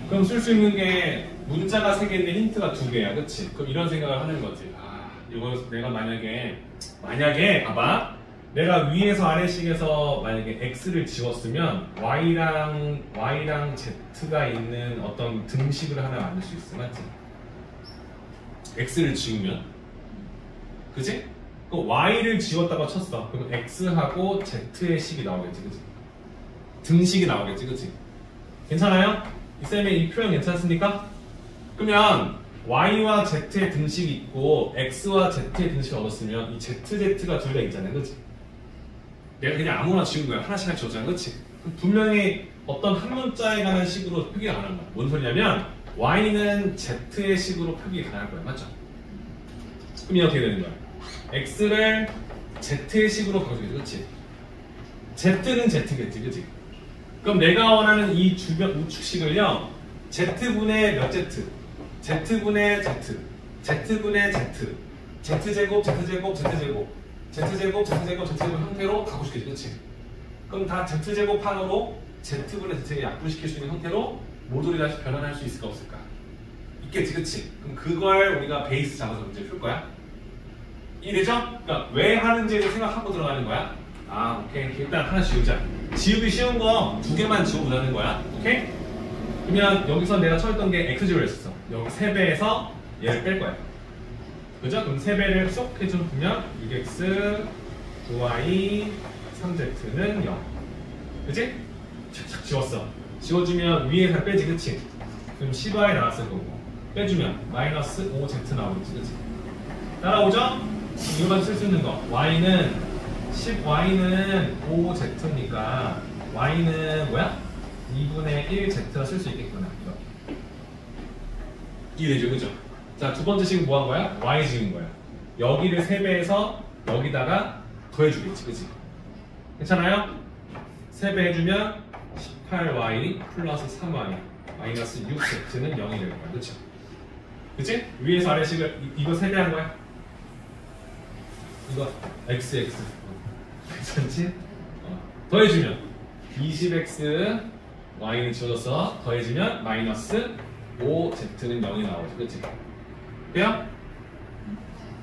그럼 쓸 수 있는 게 문자가 3개인데 힌트가 2개야, 그치? 그럼 이런 생각을 하는 거지. 이거 내가 만약에 봐봐. 내가 위에서 아래식에서 만약에 x를 지웠으면 y랑 z가 있는 어떤 등식을 하나 만들 수 있어, 맞지? x를 지우면, 그치? 그 y를 지웠다고 쳤어. 그럼 x하고 z의 식이 나오겠지, 그치? 등식이 나오겠지, 그치? 괜찮아요? 이 쌤의 이 표현 괜찮습니까? 그러면 y와 z의 등식이 있고 x와 z의 등식을 얻었으면 이 z가 둘 다 있잖아요, 그치? 내가 그냥 아무나 지운 거야. 하나씩 지웠잖아, 그치? 그럼 분명히 어떤 한 문자에 관한 식으로 표기가 가능한 거야. 뭔 소리냐면 y는 z의 식으로 표기 가능할 거야, 맞죠? 그럼 이게 어떻게 되는 거야? x를 z의 식으로 바꿔주겠지, 그치? z는 z겠지, 그치? 그럼 내가 원하는 이 주변 우측식을요, z분의 몇 z, z분의 z, z분의 z, z제곱, z제곱, z제곱, z제곱, z제곱, z제곱 형태로 가고 싶겠지, 그치? 그럼 다 z제곱판으로 z분의 z에 약분시킬 수 있는 형태로 모조리 다시 변환할 수 있을까 없을까? 있겠지, 그치? 그럼 그걸 우리가 베이스 잡아서 문제 풀 거야. 이해되죠? 그러니까 왜 하는지를 생각하고 들어가는 거야. 오케이. 일단 하나 지우자. 지우기 쉬운 거 2개만 지워보자는 거야. 오케이? 그러면 여기서 내가 쳐있던 게 x제곱을 했었어. 여기 3배에서 얘를 뺄 거야. 그죠? 그럼 3배를 쏙 해주면 6x, 9y, 3z는 0. 그치? 착착 지웠어. 지워주면 위에 다 빼지, 그치? 그럼 10y 나왔을 거고. 빼주면 마이너스 5z 나오겠지, 그치? 따라오죠? 이거만 쓸 수 있는 거. y는 10y는 5z니까 y는 뭐야? 2분의 1z라 쓸 수 있겠구나. 이해되죠? 그죠? 자, 두 번째 식은 뭐 한 거야? y 지은 거야. 여기를 3배해서 여기다가 더해주겠지, 그치? 괜찮아요? 3배 해주면 18y 플러스 3y 마이너스 6z는 0이 될 거야, 그치? 그치? 위에서 아래식을 이거 3배 한 거야? 이거 XX 괜찮지? 더해주면 20x y는 지워져서 더해지면 마이너스 5z는 0이 나오죠. 그치? 돼요?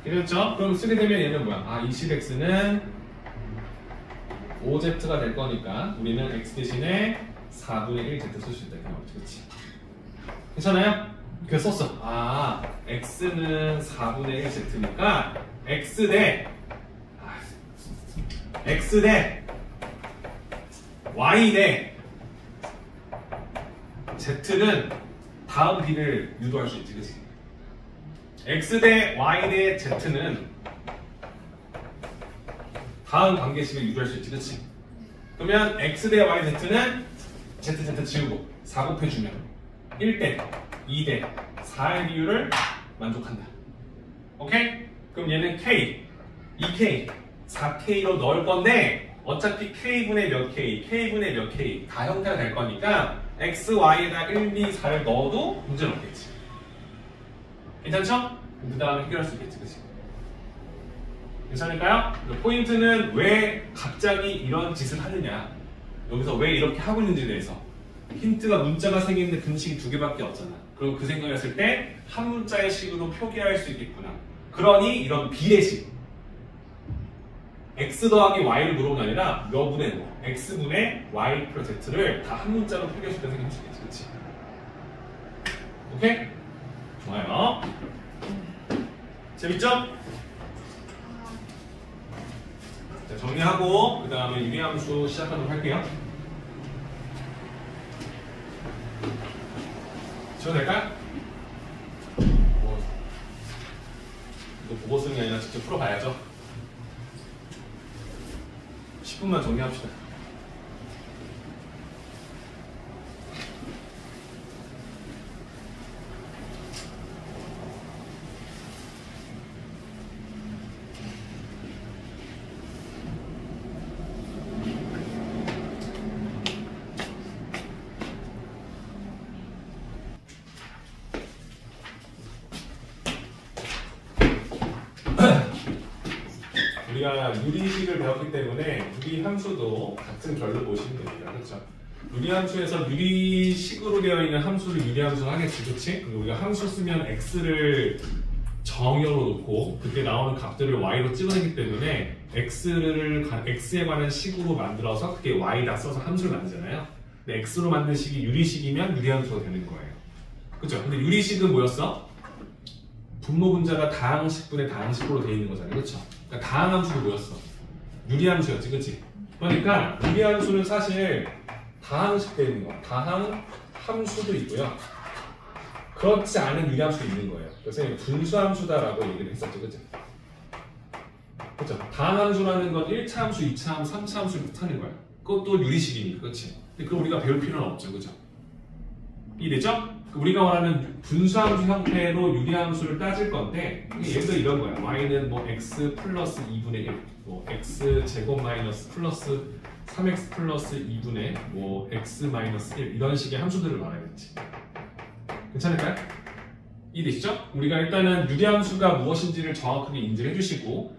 그렇죠? 그럼 쓰게 되면 얘는 뭐야? 아 20x는 5z가 될 거니까 우리는 x 대신에 4분의 1z 쓸 수 있다. 이렇게 나오죠. 그치? 괜찮아요? 그래서 썼어. 아 x는 4분의 1z니까 x 대 y 대 z는 다음 비를 유도할 수 있지, 그치? x 대 y 대 z는 다음 관계식을 유도할 수 있지, 그치? 그러면 x 대 y z는 z 지우고 4 곱해주면 1대 2대 4의 비율을 만족한다. 오케이? 그럼 얘는 k, 2k, 4k로 넣을 건데 어차피 k분의 몇 k, k분의 몇 k 다 형태가 될 거니까 x, y에다 1, 2, 4를 넣어도 문제는 없겠지. 괜찮죠? 그 다음에 해결할 수 있겠지, 그치? 괜찮을까요? 포인트는 왜 갑자기 이런 짓을 하느냐, 여기서 왜 이렇게 하고 있는지에 대해서 힌트가 문자가 3개인데 근식이 2개밖에 없잖아. 그럼 그 생각했을 때 한 문자의 식으로 표기할 수 있겠구나. 그러니 이런 비례식 x 더하기 y를 물어본 게 아니라 몇 분의 뭐 x분의 y 플러스 z를 다 한 문자로 표기할 수 있다는 생각할 수 있겠지, 그치? 오케이? 좋아요. 재밌죠? 자, 정리하고 그 다음에 유리함수 시작하도록 할게요. 지워도 될까요? 이거 보고 쓰는 게 아니라 직접 풀어봐야죠. 10분만 정리합시다. 우리가 유리식을 배웠기 때문에 유리함수도 같은 결로 보시면 됩니다. 그렇죠? 유리함수에서 유리식으로 되어 있는 함수를 유리함수로 하겠지, 그렇지? 우리가 함수 쓰면 x를 정의로 놓고 그때 나오는 값들을 y로 찍어내기 때문에 x에 관한 식으로 만들어서 그게 y다 써서 함수를 만들잖아요. 근데 x로 만든 식이 유리식이면 유리함수가 되는 거예요. 그렇죠? 근데 유리식은 뭐였어? 분모 분자가 다항식분의 다항식으로 되어 있는 거잖아요. 그렇죠? 그러니까 다항함수도 뭐였어? 유리함수였지, 그치? 그러니까 유리함수는 사실 다항식 되어 있는 거, 다항함수도 있고요. 그렇지 않은 유리함수도 있는 거예요. 그래서 분수함수다라고 얘기를 했었죠, 그치? 그렇죠? 다항함수라는 건 1차 함수, 2차 함수, 3차 함수를 뜻하는 거야. 그것도 유리식이니까, 그치? 근데 그걸 우리가 배울 필요는 없죠, 그죠? 이해되죠? 우리가 원하는 분수함수 형태로 유리함수를 따질 건데 예를 들어 이런 거야. y는 뭐 x 플러스 2분의 1, 뭐 x 제곱 마이너스 플러스 3x 플러스 2분의 뭐 x 마이너스 1 이런 식의 함수들을 말하겠지. 괜찮을까요? 이해되시죠? 우리가 일단은 유리함수가 무엇인지를 정확하게 인지를 해주시고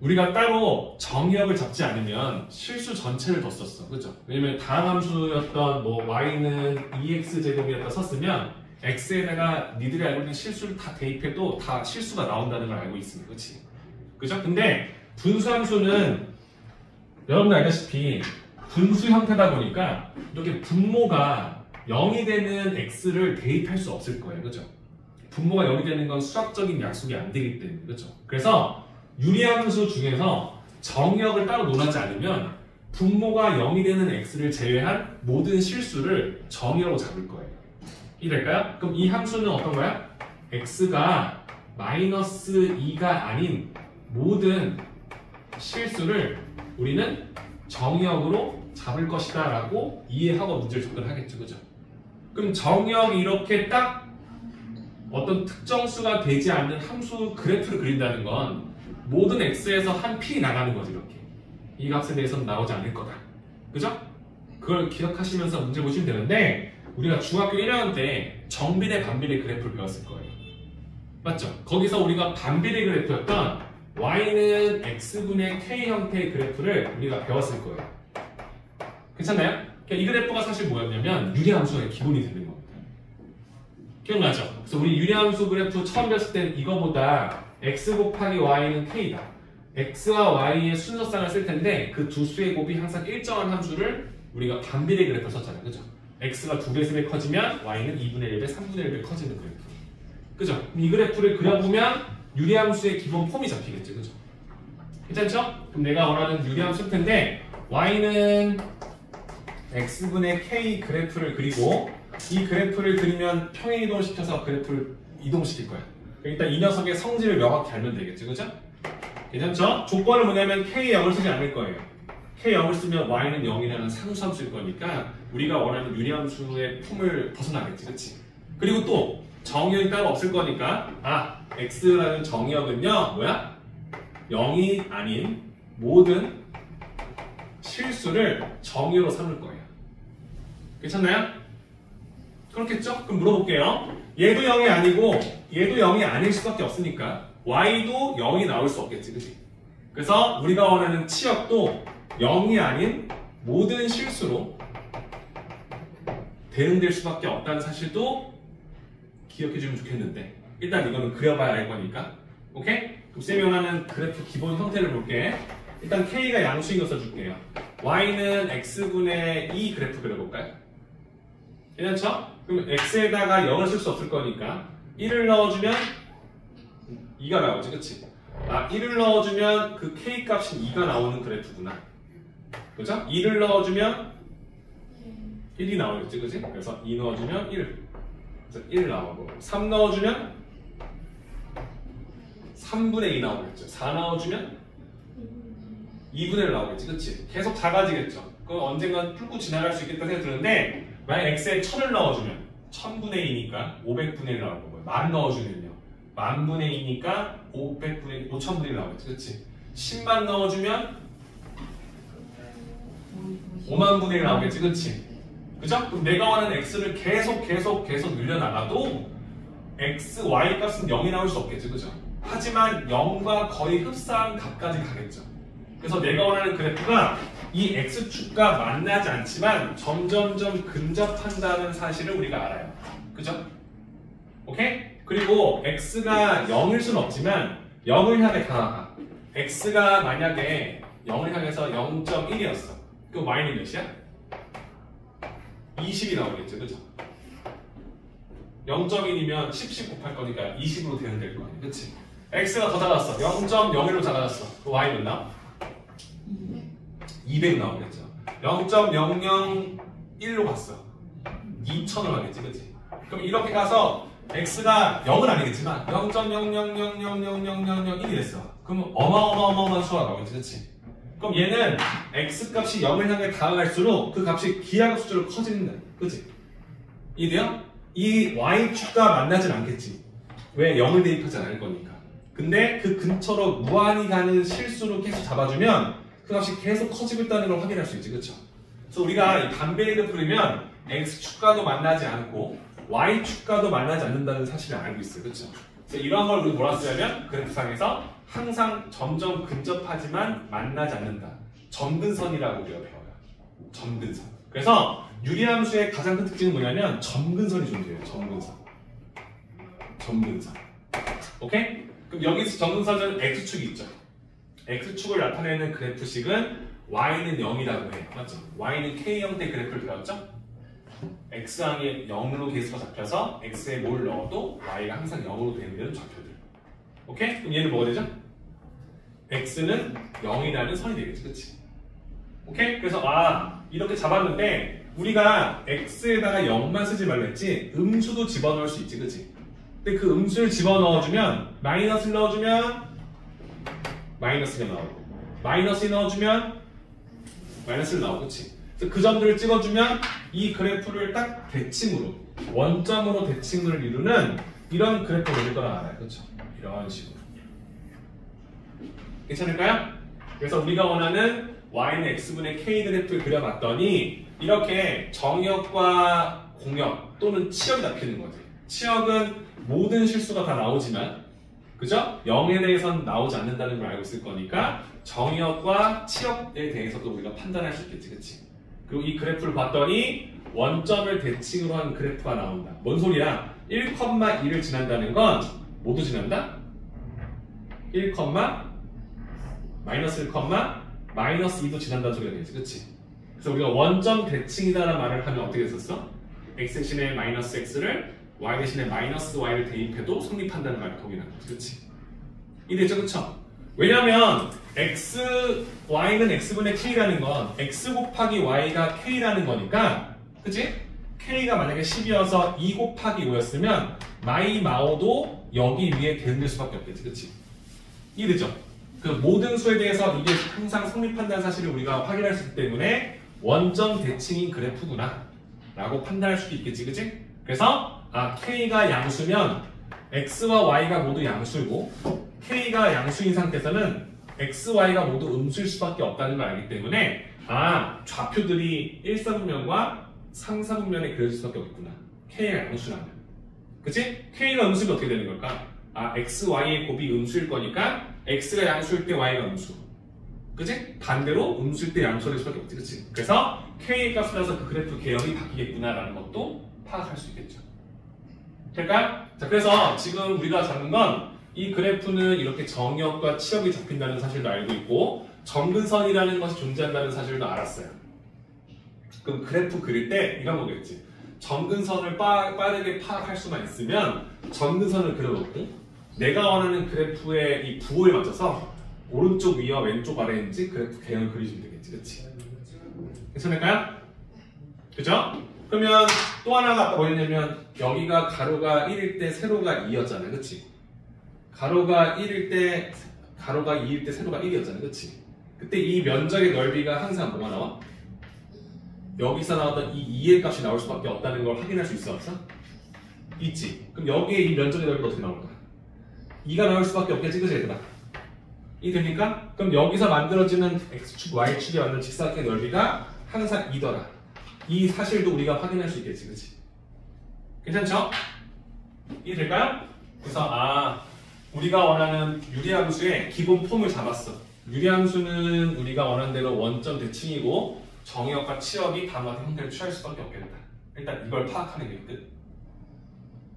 우리가 따로 정의역을 잡지 않으면 실수 전체를 더 썼어. 그죠? 왜냐면 다항함수였던 뭐 y는 2x 제곱이었다 썼으면 x에다가 니들이 알고 있는 실수를 다 대입해도 다 실수가 나온다는 걸 알고 있습니다. 그치? 그죠? 근데 분수함수는 여러분들 알다시피 분수 형태다 보니까 이렇게 분모가 0이 되는 x를 대입할 수 없을 거예요. 그죠? 분모가 0이 되는 건 수학적인 약속이 안 되기 때문에. 그죠? 그래서 유리함수 중에서 정의역을 따로 논하지 않으면 분모가 0이 되는 x를 제외한 모든 실수를 정의역으로 잡을 거예요. 이해될까요? 그럼 이 함수는 어떤 거야? x가 마이너스 2가 아닌 모든 실수를 우리는 정의역으로 잡을 것이다 라고 이해하고 문제를 접근하겠죠. 그죠? 그럼 정의역이 이렇게 딱 어떤 특정 수가 되지 않는 함수 그래프를 그린다는 건 모든 x에서 한 p이 나가는 거지. 이렇게 이 값에 대해서는 나오지 않을 거다. 그죠? 그걸 기억하시면서 문제 보시면 되는데 우리가 중학교 1학년 때 정비례 반비례 그래프를 배웠을 거예요. 맞죠? 거기서 우리가 반비례 그래프였던 y는 x분의 k 형태의 그래프를 우리가 배웠을 거예요. 괜찮나요? 그러니까 이 그래프가 사실 뭐였냐면 유리함수의 기본이 되는 겁니다. 기억나죠? 그래서 우리 유리함수 그래프 처음 배웠을 때는 이거보다 x 곱하기 y는 k다. x와 y의 순서쌍을 쓸 텐데 그 두 수의 곱이 항상 일정한 함수를 우리가 반비례 그래프를 썼잖아요. 그죠? x가 2배, 3배 커지면 y는 2분의 1배, 3분의 1배 커지는 그래프. 그죠? 이 그래프를 그려보면 유리함수의 기본 폼이 잡히겠죠. 그죠? 괜찮죠? 그럼 내가 원하는 유리함수일 텐데 y는 x분의 k 그래프를 그리고 이 그래프를 그리면 평행 이동시켜서 그래프를 이동시킬 거야. 일단 이 녀석의 성질을 명확히 알면 되겠죠. 그죠? 괜찮죠? 조건은 뭐냐면 k0을 쓰지 않을 거예요. k0을 쓰면 y는 0이라는 상수함수일 거니까 우리가 원하는 유리함수의 품을 벗어나겠지. 그치? 그리고 또 정의역이 따로 없을 거니까 x라는 정의역은요 뭐야? 0이 아닌 모든 실수를 정의로 삼을 거예요. 괜찮나요? 그렇겠죠? 그럼 물어볼게요. 얘도 0이 아니고 얘도 0이 아닐 수밖에 없으니까 y도 0이 나올 수 없겠지. 그치? 그래서 우리가 원하는 치역도 0이 아닌 모든 실수로 대응될 수밖에 없다는 사실도 기억해주면 좋겠는데 일단 이거는 그려봐야 알 거니까 오케이? 그럼 쌤이 원하는 그래프 기본 형태를 볼게. 일단 k가 양수인 거 써줄게요. y는 x분의 2 그래프 그려볼까요? 괜찮죠? 그럼 x에다가 0을 쓸 수 없을 거니까 1을 넣어주면 2가 나오지. 그치? 1을 넣어주면 그 k 값인 2가 나오는 그래프구나. 그죠? 2를 넣어주면 1이 나오겠지. 그치? 그래서 2 넣어주면 1. 그래서 1 나오고 3 넣어주면 3분의 2 나오겠죠. 4 넣어주면 2분의 1 나오겠지. 그치? 계속 작아지겠죠. 그건 언젠간 뚫고 지나갈 수 있겠다 생각이 드는데 만약 x에 1000을 넣어주면 1000분의 2니까 500분의 1 나올 거고요. 10,000 넣어주면요 10,000분의 2니까 500분의 5000분의 1 나오겠지. 그치? 10만 넣어주면 50,000분의 1 나오겠지. 그치? 그죠? 그럼 내가 원하는 x를 계속 늘려나가도 x, y 값은 0이 나올 수 없겠죠. 그죠? 하지만 0과 거의 흡사한 값까지 가겠죠. 그래서 내가 원하는 그래프가 이 x축과 만나지 않지만 점점점 근접한다는 사실을 우리가 알아요. 그죠? 오케이? 그리고 x가 0일 수는 없지만 0을 향해 다가가. x가 만약에 0을 향해서 0.1이었어. 그럼 y는 몇이야? 20이 나오겠죠. 그죠? 0.1이면 10 곱할 거니까 20으로 대응될 거 아니야. 그치? x가 더 작았어. 0.01로 작아졌어. 그럼 y는 몇 나와? 200 나오겠죠. 0.001로 갔어. 2000으로 가겠지. 그치? 그럼 이렇게 가서 x가 0은 아니겠지만 0.000000001이 됐어. 그럼 어마어마한 수가 나오겠지. 그치? 그럼 얘는 x 값이 0을 향해 다가갈수록 그 값이 기하급 수치로 커진다. 그치? 이해돼요? 이 y축과 만나진 않겠지. 왜? 0을 대입하지 않을 거니까. 근데 그 근처로 무한히 가는 실수로 계속 잡아주면 그 값이 계속 커지고 있다는 걸 확인할 수 있지. 그쵸? 그래서 우리가 이 반비례를 풀으면 x축과도 만나지 않고 y축과도 만나지 않는다는 사실을 알고 있어요. 그쵸? 그래서 이러한 걸 우리 뭐라 쓰냐면 그래프상에서 항상 점점 근접하지만 만나지 않는다. 점근선이라고 우리가 배워요. 점근선. 그래서 유리함수의 가장 큰 특징은 뭐냐면 점근선이 존재해요. 점근선. 점근선. 오케이? 그럼 여기서 점근선은 x축이 있죠. x축을 나타내는 그래프식은 y는 0이라고 해요. 맞죠? y는 k 형태의 그래프를 배웠죠? x항이 0으로 계수가 잡혀서 x에 뭘 넣어도 y가 항상 0으로 되는 좌표들. 오케이? 그럼 얘는 뭐가 되죠? x는 0이라는 선이 되겠지. 그치? 오케이? 그래서 이렇게 잡았는데 우리가 x에다가 0만 쓰지 말라 했지 음수도 집어넣을 수 있지. 그치? 근데 그 음수를 집어넣어주면 마이너스를 넣어주면 마이너스가 나오고 마이너스 넣어주면 마이너스를 나오고. 그치? 그래서 그 점들을 찍어주면 이 그래프를 딱 대칭으로 원점으로 대칭을 이루는 이런 그래프가 될 거라 알아요. 그렇죠? 이런 식으로. 괜찮을까요? 그래서 우리가 원하는 y는 x분의 k 그래프를 그려봤더니 이렇게 정역과 공역 또는 치역이 잡히는 거지. 치역은 모든 실수가 다 나오지만 그죠? 0에 대해서는 나오지 않는다는 걸 알고 있을 거니까 정의역과 치역에 대해서도 우리가 판단할 수 있겠지, 그치? 그리고 이 그래프를 봤더니 원점을 대칭으로 한 그래프가 나온다. 뭔 소리야? 1,2를 지난다는 건 모두 지난다? 1, 마이너스 1, 마이너스 2도 지난다는 소리가 되겠지, 그치? 그래서 우리가 원점 대칭이다라는 말을 하면 어떻게 했었어? x 대신에 마이너스 x를 y 대신에 마이너스 y를 대입해도 성립한다는 말을 동일한 거지, 그치? 이해됐죠, 그쵸? 왜냐면 y는 x분의 k라는 건 x 곱하기 y가 k라는 거니까, 그치? k가 만약에 10이어서 2 곱하기 5였으면 마오도 여기 위에 대응될 수밖에 없겠지, 그치? 이해되죠? 그 모든 수에 대해서 이게 항상 성립한다는 사실을 우리가 확인할 수 있기 때문에 원점 대칭인 그래프구나 라고 판단할 수도 있겠지, 그치? 그래서 k가 양수면 x와 y가 모두 양수이고 k가 양수인 상태에서는 x, y가 모두 음수일 수밖에 없다는 걸 알기 때문에 좌표들이 1사분면과 상사분면에 그려질 수밖에 없구나. k가 양수라면. 그치? k가 음수면 어떻게 되는 걸까? x, y의 곱이 음수일 거니까 x가 양수일 때 y가 음수. 그치? 반대로 음수일 때 양수가 될 수밖에 없지. 그치? 그래서 k 값을 따라서 그 그래프 개형이 바뀌겠구나라는 것도 파악할 수 있겠죠. 될까요? 자, 그래서 지금 우리가 잡은 건 이 그래프는 이렇게 정역과 치역이 잡힌다는 사실도 알고 있고 점근선이라는 것이 존재한다는 사실도 알았어요. 그럼 그래프 그릴 때 이런 거겠지. 점근선을 빠르게 파악할 수만 있으면 점근선을 그려놓고 내가 원하는 그래프의 이 부호에 맞춰서 오른쪽 위와 왼쪽 아래인지 그래프 개형을 그리시면 되겠지. 그치? 괜찮을까요? 그죠? 그러면 또 하나가 아까 뭐였냐면 여기가 가로가 1일 때 세로가 2였잖아. 그치? 가로가 1일 때 가로가 2일 때 세로가 1이었잖아. 그치? 그때 이 면적의 넓이가 항상 뭐가 나와? 여기서 나왔던 이 2의 값이 나올 수밖에 없다는 걸 확인할 수 있어 없어? 있지. 그럼 여기에 이 면적의 넓이가 어떻게 나올까? 2가 나올 수밖에 없겠지, 그치 얘들아? 이 됩니까? 그럼 여기서 만들어지는 x축, y축이 만든 직사각의 넓이가 항상 2더라. 이 사실도 우리가 확인할 수 있겠지, 그치? 괜찮죠? 이 될까요? 그래서 우리가 원하는 유리함수의 기본 폼을 잡았어. 유리함수는 우리가 원하는 대로 원점 대칭이고 정역과 치역이 다음과 같은 형태를 취할 수밖에 없겠다. 일단 이걸 파악하는 게 끝.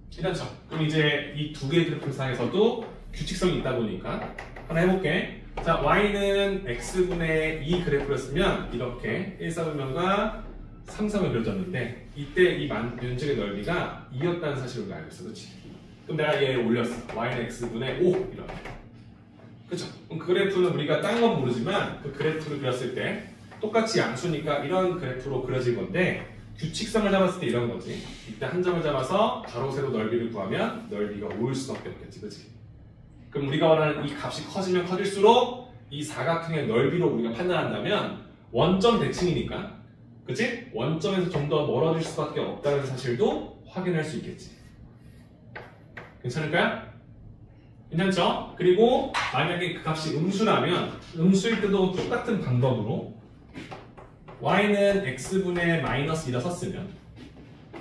괜찮죠? 그럼 이제 이 두 개의 그래프상에서도 규칙성이 있다 보니까 하나 해볼게. 자, y는 x분의 2 그래프였으면 이렇게 1사분면과 3사분면 그려졌는데 이때 이 면적의 넓이가 2였다는 사실을 우리가 알고 있어. 그렇지? 그럼 내가 얘를 올렸어. y는 x분의 5 이렇게. 그쵸? 그럼 그 그래프는 우리가 딴 건 모르지만 그 그래프를 그렸을 때 똑같이 양수니까 이런 그래프로 그려질 건데 규칙성을 잡았을 때 이런 거지. 이때 한 점을 잡아서 가로 세로 넓이를 구하면 넓이가 5일 수밖에 없겠지. 그치? 그럼 우리가 원하는 이 값이 커지면 커질수록 이 사각형의 넓이로 우리가 판단한다면 원점 대칭이니까 그치? 원점에서 좀 더 멀어질 수밖에 없다는 사실도 확인할 수 있겠지. 괜찮을까요? 괜찮죠? 그리고 만약에 그 값이 음수라면 음수일 때도 똑같은 방법으로 y는 x분의 마이너스 2라 썼으면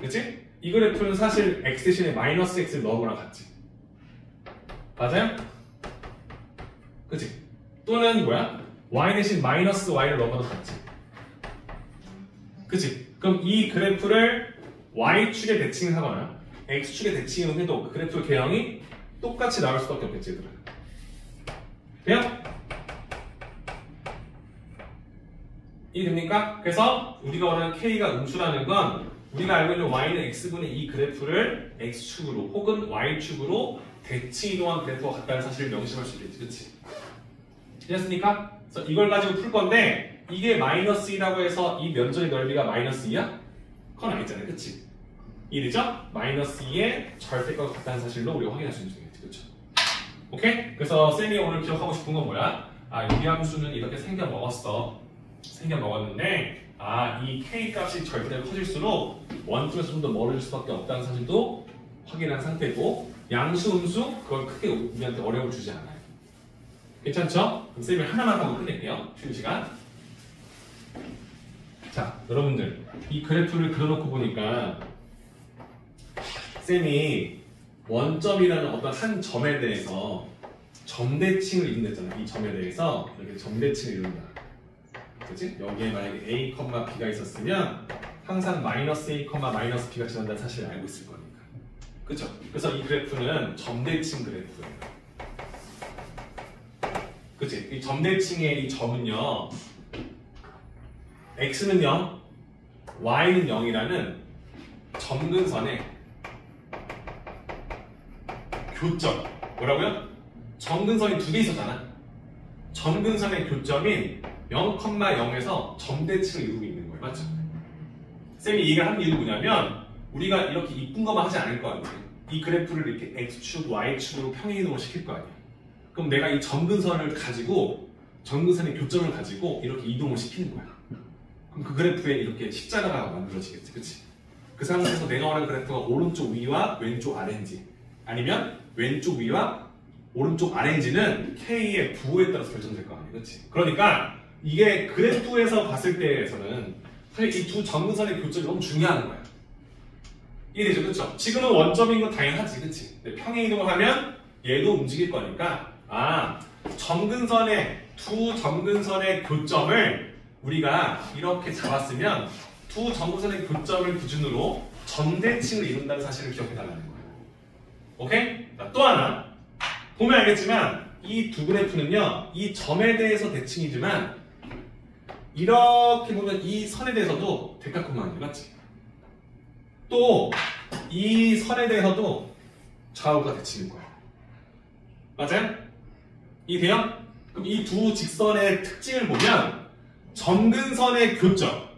그치? 이 그래프는 사실 x 대신에 마이너스 x를 넣은 거랑 같지. 맞아요? 그치? 또는 뭐야? y 대신 마이너스 y를 넣은 거랑 같지. 그치? 그럼 이 그래프를 y축에 대칭을 하거나 x축에 대칭을 해도 그 그래프 개형이 똑같이 나올 수밖에 없겠지, 얘들아. 돼요? 이해됩니까? 그래서 우리가 원하는 k가 음수라는 건 우리가 알고 있는 y는 x분의 이 그래프를 x축으로 혹은 y축으로 대칭 이동한 그래프와 같다는 사실을 명심할 수 있겠지, 그치? 이해했습니까? 그래서 이걸 가지고 풀 건데 이게 마이너스 2라고 해서 이 면적의 넓이가 마이너스 2야? 그건 아니잖아요, 그치? 이해되죠? 마이너스 2의 절대값과 같다는 사실로 우리가 확인할 수 있는 중이겠지, 그쵸? 오케이? 그래서 쌤이 오늘 기억하고 싶은 건 뭐야? 유리함수는 이렇게 생겨먹었어. 생겨먹었는데 이 k 값이 절대로 커질수록 원점에서 좀 더 멀어질 수밖에 없다는 사실도 확인한 상태고 양수, 음수 그건 크게 우리한테 어려움을 주지 않아요. 괜찮죠? 그럼 쌤이 하나만 하고 끝낼게요. 쉬는 시간. 자, 여러분들 이 그래프를 그려놓고 보니까 쌤이 원점이라는 어떤 한 점에 대해서 점대칭을 이룬댔잖아. 이 점에 대해서 이렇게 점대칭을 이룬다. 그치? 여기에 만약에 A, B가 있었으면 항상 마이너스 A, 마이너스 B가 지난다는 사실을 알고 있을 거니까. 그쵸? 그래서 이 그래프는 점대칭 그래프예요. 그치? 이 점대칭의 이 점은요, X는 0, Y는 0이라는 점근선의 교점. 뭐라고요? 점근선이 두 개 있었잖아. 점근선의 교점인 0,0에서 점대칭을 이루고 있는 거예요. 맞죠? 쌤이 이 얘기를 하는 이유는 뭐냐면 우리가 이렇게 이쁜 것만 하지 않을 거 아니에요. 이 그래프를 이렇게 X축, Y축으로 평행이동을 시킬 거 아니에요. 그럼 내가 이 점근선을 가지고 점근선의 교점을 가지고 이렇게 이동을 시키는 거야. 그럼 그 그래프에 이렇게 십자가가 만들어지겠지. 그치? 그 상태에서 내가 원하는 그래프가 오른쪽 위와 왼쪽 아래인지 아니면 왼쪽 위와 오른쪽 아래인지는 K의 부호에 따라서 결정될 거 아니에요. 그치? 그러니까 이게 그래프에서 봤을 때에서는 사실 이 두 점근선의 교점이 너무 중요한 거야. 이해되죠? 그쵸? 지금은 원점인 건 당연하지. 그치? 근데 평행이동을 하면 얘도 움직일 거니까 두 점근선의 교점을 우리가 이렇게 잡았으면 두 점근선의 교점을 기준으로 점대칭을 이룬다는 사실을 기억해달라는 거예요. 오케이? 자, 또 하나 보면 알겠지만 이 두 그래프는요 이 점에 대해서 대칭이지만 이렇게 보면 이 선에 대해서도 대각선이에요. 맞지? 또 이 선에 대해서도 좌우가 대칭인 거예요. 맞아요? 이해돼요? 그럼 이 두 직선의 특징을 보면 점근선의 교점,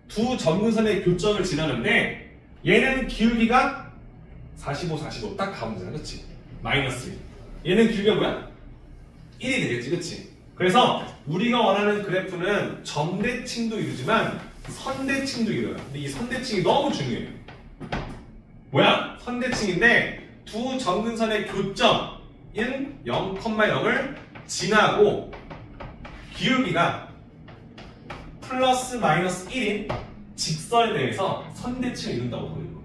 두 점근선의 교점을 지나는데 얘는 기울기가 45, 45 딱 가면 되잖아. 그치? 마이너스 1. 얘는 기울기가 뭐야? 1이 되겠지. 그치? 그래서 우리가 원하는 그래프는 점대칭도 이루지만 선대칭도 이뤄요. 근데 이 선대칭이 너무 중요해요. 뭐야? 선대칭인데 두 점근선의 교점인 0,0을 지나고 기울기가 플러스 마이너스 1인 직선에 대해서 선대칭을 이룬다고 보는 거예요.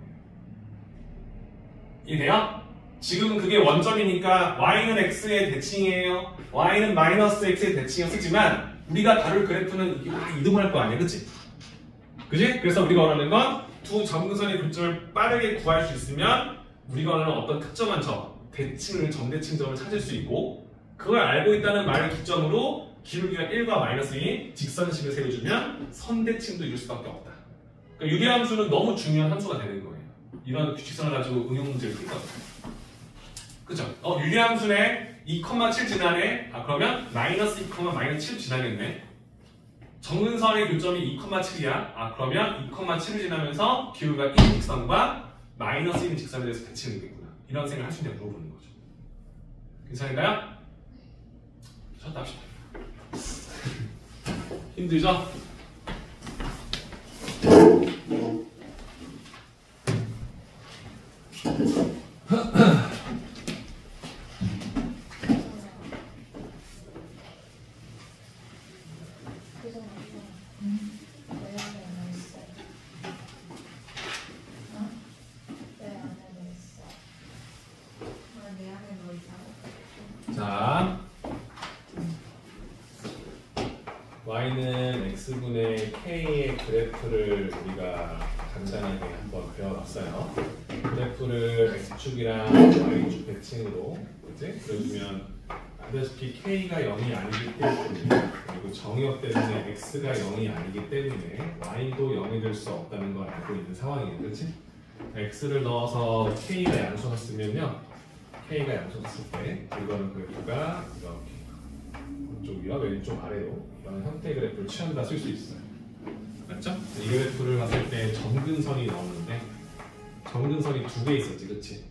이해돼요? 지금은 그게 원점이니까 y는 x의 대칭이에요. y는 마이너스 x의 대칭이라고 쓰지만 우리가 다룰 그래프는 이게 막 이동할 거 아니야. 그치? 그치? 그래서 우리가 원하는 건 두 점근선의 교점을 빠르게 구할 수 있으면 우리가 원하는 어떤 특정한 점, 대칭을, 점대칭점을 찾을 수 있고 그걸 알고 있다는 말을 기점으로 기울기가 1과 마이너스 2인 직선식을 세워주면 선대칭도 이룰 수밖에 없다. 그러니까 유리함수는 너무 중요한 함수가 되는 거예요. 이런 규칙성을 가지고 응용 문제를 풀거든요. 그쵸? 유리함수네 2,7 지나네. 그러면 마이너스 2, 마이너스 7 지나겠네. 정근선의 교점이 2,7이야. 그러면 2,7을 지나면서 기울기가 1인 직선과 마이너스 1인 직선에 대해서 대칭이 되겠구나. 이런 생각을 할 수 있냐고 물어보는 거죠. 괜찮을까요? 자, 답시다. 힘들죠? 자, y는 x분의 k의 그래프를 우리가 간단하게 한번 그려봤어요. 그래프를 x축이랑 y축 대칭으로 그려주면 아시다시피 k가 0이 아니기 때문에 그리고 정의역 때문에 x가 0이 아니기 때문에 y도 0이 될 수 없다는 걸 알고 있는 상황이에요. 그렇지? x를 넣어서 k가 양수였으면요 K가 양수였을 때 이거는 그래프가 이렇게 오른쪽 위와 왼쪽 아래로 이런 형태의 그래프를 취한다 쓸 수 있어요. 맞죠? 이 그래프를 봤을 때 점근선이 나오는데 점근선이 두 개 있었지, 그치?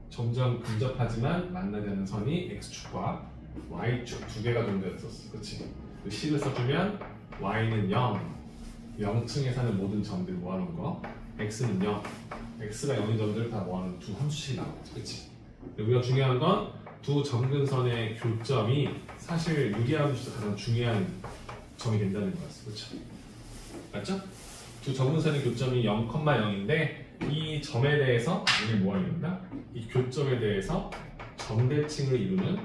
점점 근접하지만 만나지 않는 선이 X축과 Y축 두 개가 존재했었어, 그치? 그 식을 써주면 Y는 0, 0층에 사는 모든 점들 모아놓은 거 X는 0, X가 0인 점들 다 모아놓은 두 함수씩 나오지, 그치? 우리가 중요한 건 두 점근선의 교점이 사실 유리함수에서 가장 중요한 점이 된다는 거였어. 그렇죠? 맞죠? 두 정근선의 교점이 0,0인데 이 점에 대해서 이게 뭐가 이룬다? 이 교점에 대해서 점대칭을 이루는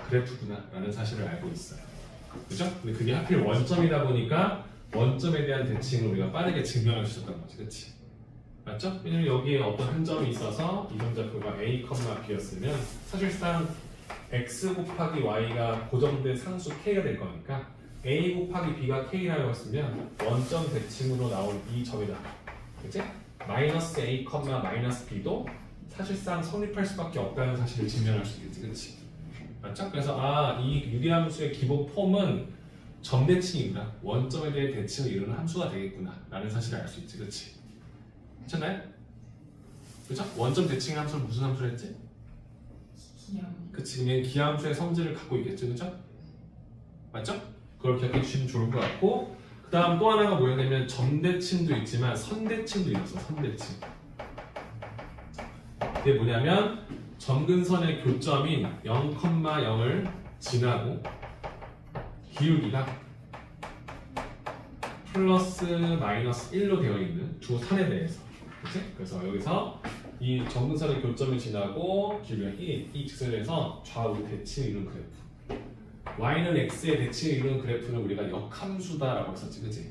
그래프구나 라는 사실을 알고 있어요. 그죠? 근데 그게 하필 원점이다 보니까 원점에 대한 대칭을 우리가 빠르게 증명할 수 있었던 거지, 그치? 맞죠? 왜냐면 여기에 어떤 한 점이 있어서 이 점좌표가 A, B였으면 사실상 x 곱하기 y가 고정된 상수 k가 될 거니까 a 곱하기 b가 k라고 했으면 원점 대칭으로 나올 이 점이다. 그치? 마이너스 a, 마이너스 b도 사실상 성립할 수밖에 없다는 사실을 증명할 수 있겠지, 그치? 맞죠? 그래서 이 유리함수의 기본 폼은 점대칭이구나. 원점에 대해 대칭을 이루는 함수가 되겠구나 라는 사실을 알 수 있지, 그치? 괜찮나요? 그죠? 원점 대칭 함수는 무슨 함수를 했지? 기억. 그치, 그냥 기하함수의 성질을 갖고 있겠죠, 그죠? 맞죠? 그걸 기억해 주시면 좋을 것 같고, 그 다음 또 하나가 뭐냐면 점대칭도 있지만 선대칭도 있어. 선대칭. 그게 뭐냐면 점근선의 교점인 0,0을 지나고 기울기가 플러스 마이너스 1로 되어 있는 두 선에 대해서, 그치? 그래서 여기서 이 점근선의 교점을 지나고 기울기가 1, 이 직선에서 좌우 대칭을 이루는 그래프. y는 x의 대칭을 이루는 그래프는 우리가 역함수다라고 했었지, 그치?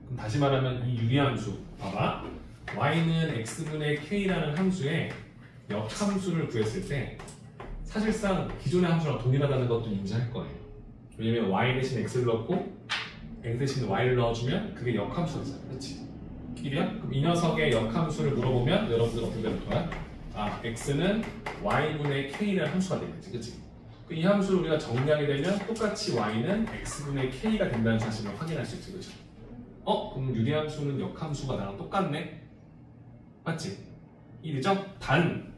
그럼 다시 말하면 이 유리함수, 봐봐. y는 x분의 k라는 함수의 역함수를 구했을 때 사실상 기존의 함수랑 동일하다는 것도 인지할 거예요. 왜냐면 y 대신 x를 넣고 x 대신 y를 넣어주면 그게 역함수잖아, 그치? 일이야? 그럼 이 녀석의 역함수를 물어보면 여러분들 어떻게 될 거야? x는 y분의 k라는 함수가 되겠지, 그치? 이 함수를 우리가 정리하게 되면 똑같이 y는 x분의 k가 된다는 사실을 확인할 수 있지, 그치? 그럼 유리함수는 역함수가 나랑 똑같네? 맞지? 이죠? 단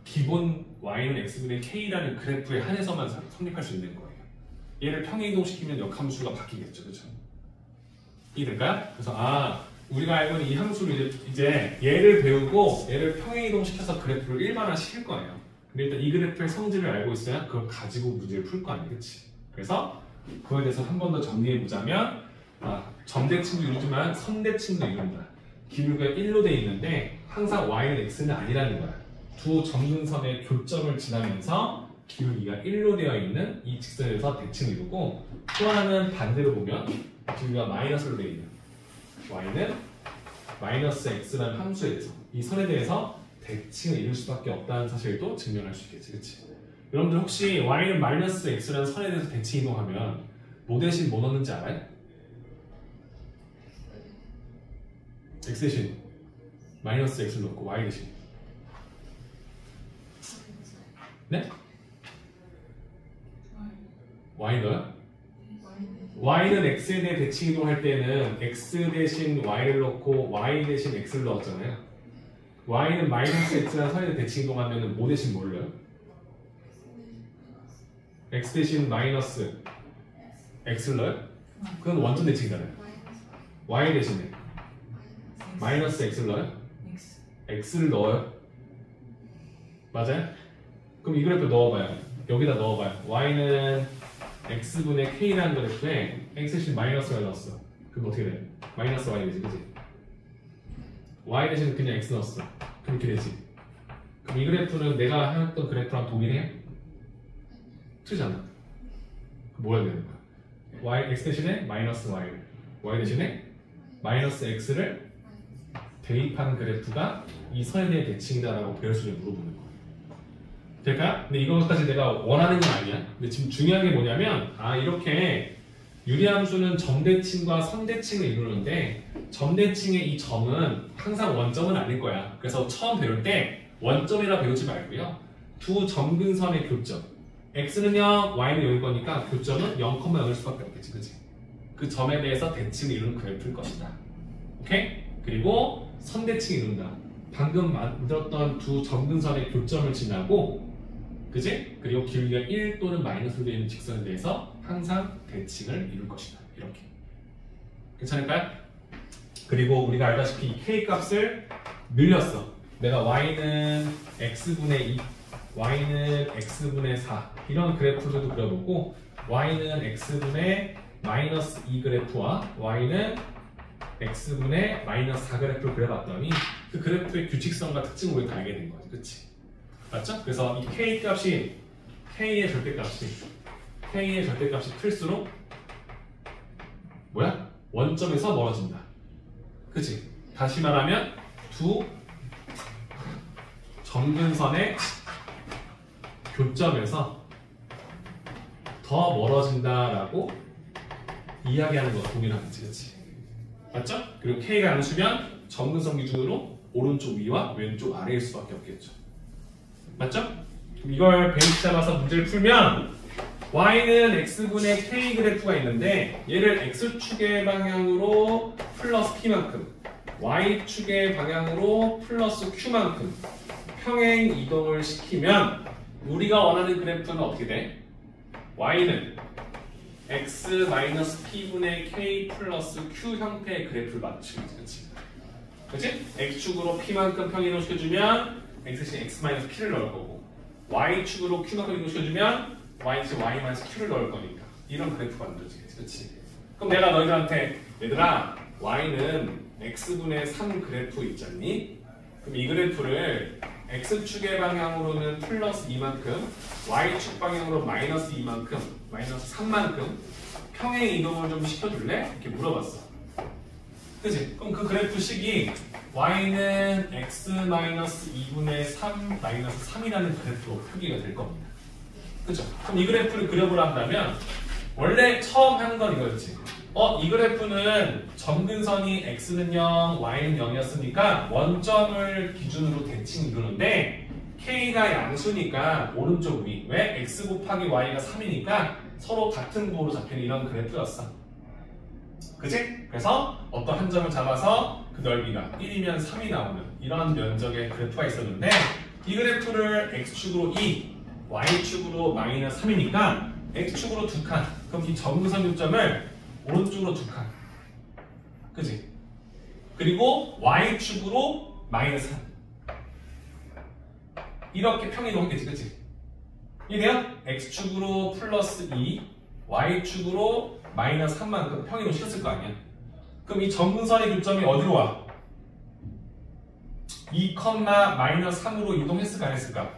기본 y는 x분의 k라는 그래프에 한해서만 성립할 수 있는 거예요. 얘를 평행이동시키면 역함수가 바뀌겠죠, 그쵸? 이해될까요? 그래서 우리가 알고 있는 이 함수를 이제 얘를 배우고 얘를 평행이동시켜서 그래프를 일반화시킬 거예요. 근데 일단 이 그래프의 성질을 알고 있어야 그걸 가지고 문제를 풀 거 아니야, 그치? 그래서 그거에 대해서 한 번 더 정리해 보자면 점대칭도 이루지만 선대칭도 이룬다. 기울기가 1로 돼 있는데 항상 y는 x는 아니라는 거야. 두 점근선의 교점을 지나면서 기울기가 1로 되어 있는 이 직선에서 대칭을 이루고, 또 하나는 반대로 보면 기울기가 마이너스로 되어 있는 y는 마이너스 x라는 함수에 대해서 이 선에 대해서 대칭을 이룰 수밖에 없다는 사실도 증명할 수 있겠지, 그치? 여러분들 혹시 y는 마이너스 x라는 선에 대해서 대칭 이동하면 뭐 대신 뭐 넣는지 알아요? x 대신 마이너스 x를 넣고 y 대신 네? y 넣어요? y는 x에 대해 대칭 이동할 때는 x 대신 y를 넣고 y 대신 x를 넣었잖아요. y는 마이너스 x라는 선에 대해 대칭 이동하면 뭐 대신 뭘 넣어요? x 대신 마이너스 x를 넣어요? 그건 원점 대칭이잖아요. y 대신에 마이너스 x를 넣어요? X. x를 넣어요? 맞아요? 그럼 이 그래프 넣어봐요. 여기다 넣어봐요. y는 x분의 k라는 그래프에 x 대신 마이너스를 넣었어. 그럼 어떻게 돼? 마이너스 y 되지, 그치? y 대신 그냥 x 넣었어. 그럼 이렇게 되지. 그럼 이 그래프는 내가 해왔던 그래프랑 동일해요? 틀리잖아. 그럼 뭐 해야 되는 거야? x 대신에 마이너스 y를, y 대신에 마이너스 x를 대입하는 그래프가 이 선에 대해 대칭이다라고 배열수를 물어보는 거야. 될까요? 근데 이것까지 내가 원하는 건 아니야. 근데 지금 중요한 게 뭐냐면 이렇게 유리함수는 점대칭과 선대칭을 이루는데 점대칭의 이 점은 항상 원점은 아닐 거야. 그래서 처음 배울 때 원점이라 배우지 말고요. 두 점근선의 교점 x는요, y는 여기 거니까 교점은 0,0일 수밖에 없겠지, 그치? 그 점에 대해서 대칭을 이루는 그래프일 것이다. 오케이? 그리고 선대칭을 이룬다. 방금 만들었던 두 점근선의 교점을 지나고, 그지? 그리고 기울기가 1 또는 마이너스로 되어 있는 직선에 대해서 항상 대칭을 이룰 것이다. 이렇게. 괜찮을까요? 그리고 우리가 알다시피 이 k 값을 늘렸어. 내가 y는 x분의 2, y는 x분의 4 이런 그래프들도 그려보고, y는 x분의 마이너스 2 그래프와 y는 x분의 마이너스 4 그래프를 그려봤더니 그 그래프의 규칙성과 특징을 우리가 알게 된 거지, 그치? 맞죠? 그래서 이 k 값이 k의 절대값이 클수록 뭐야? 원점에서 멀어진다. 그치? 다시 말하면 두 점근선의 교점에서 더 멀어진다라고 이야기하는 거가 동일하겠지, 그치? 맞죠? 그리고 k가 양수면 점근선 기준으로 오른쪽 위와 왼쪽 아래일 수밖에 없겠죠. 맞죠? 그럼 이걸 베이스 잡아서 문제를 풀면 y는 x분의 k 그래프가 있는데 얘를 x축의 방향으로 플러스 p만큼 y축의 방향으로 플러스 q만큼 평행 이동을 시키면 우리가 원하는 그래프는 어떻게 돼? y는 x-p분의 k 플러스 q 형태의 그래프를 맞추겠지, 그치? 그치? x축으로 p만큼 평행이동 시켜주면 x축에 x-p를 넣을 거고 y축으로 q만큼 이동시켜주면 y축에 y-q를 넣을 거니까 이런 그래프가 만들어지겠지, 그치? 그럼 내가 너희들한테 얘들아 y는 x분의 3 그래프 있잖니? 그럼 이 그래프를 x축의 방향으로는 플러스 2만큼 y축 방향으로 마이너스 2만큼 마이너스 3만큼 평행 이동을 좀 시켜줄래? 이렇게 물어봤어. 그치? 그럼 그 그래프 식이 y는 x-2분의 3 마이너스 3이라는 그래프로 표기가 될 겁니다. 그죠? 그럼 이 그래프를 그려보라 한다면 원래 처음 한 건 이거였지. 이 그래프는 점근선이 x는 0, y는 0이었으니까 원점을 기준으로 대칭 이루는데 k가 양수니까 오른쪽 위. 왜? x 곱하기 y가 3이니까 서로 같은 부호로 잡히는 이런 그래프였어. 그치? 그래서 어떤 한 점을 잡아서 그 넓이가 1이면 3이 나오는 이런 면적의 그래프가 있었는데 이 그래프를 x축으로 2, y축으로 마이너스 3이니까 x축으로 2칸. 그럼 이 점근선 교점을 오른쪽으로 2칸. 그치? 그리고 y축으로 마이너스 3. 이렇게 평이동했겠지, 그치? 이래요? x축으로 플러스 2, y축으로 마이너스 3만큼 평이동 시켰을 거 아니야? 그럼 이 점근선의 교점이 어디로 와? 2, 마이너스 3으로 이동했을까 안 했을까?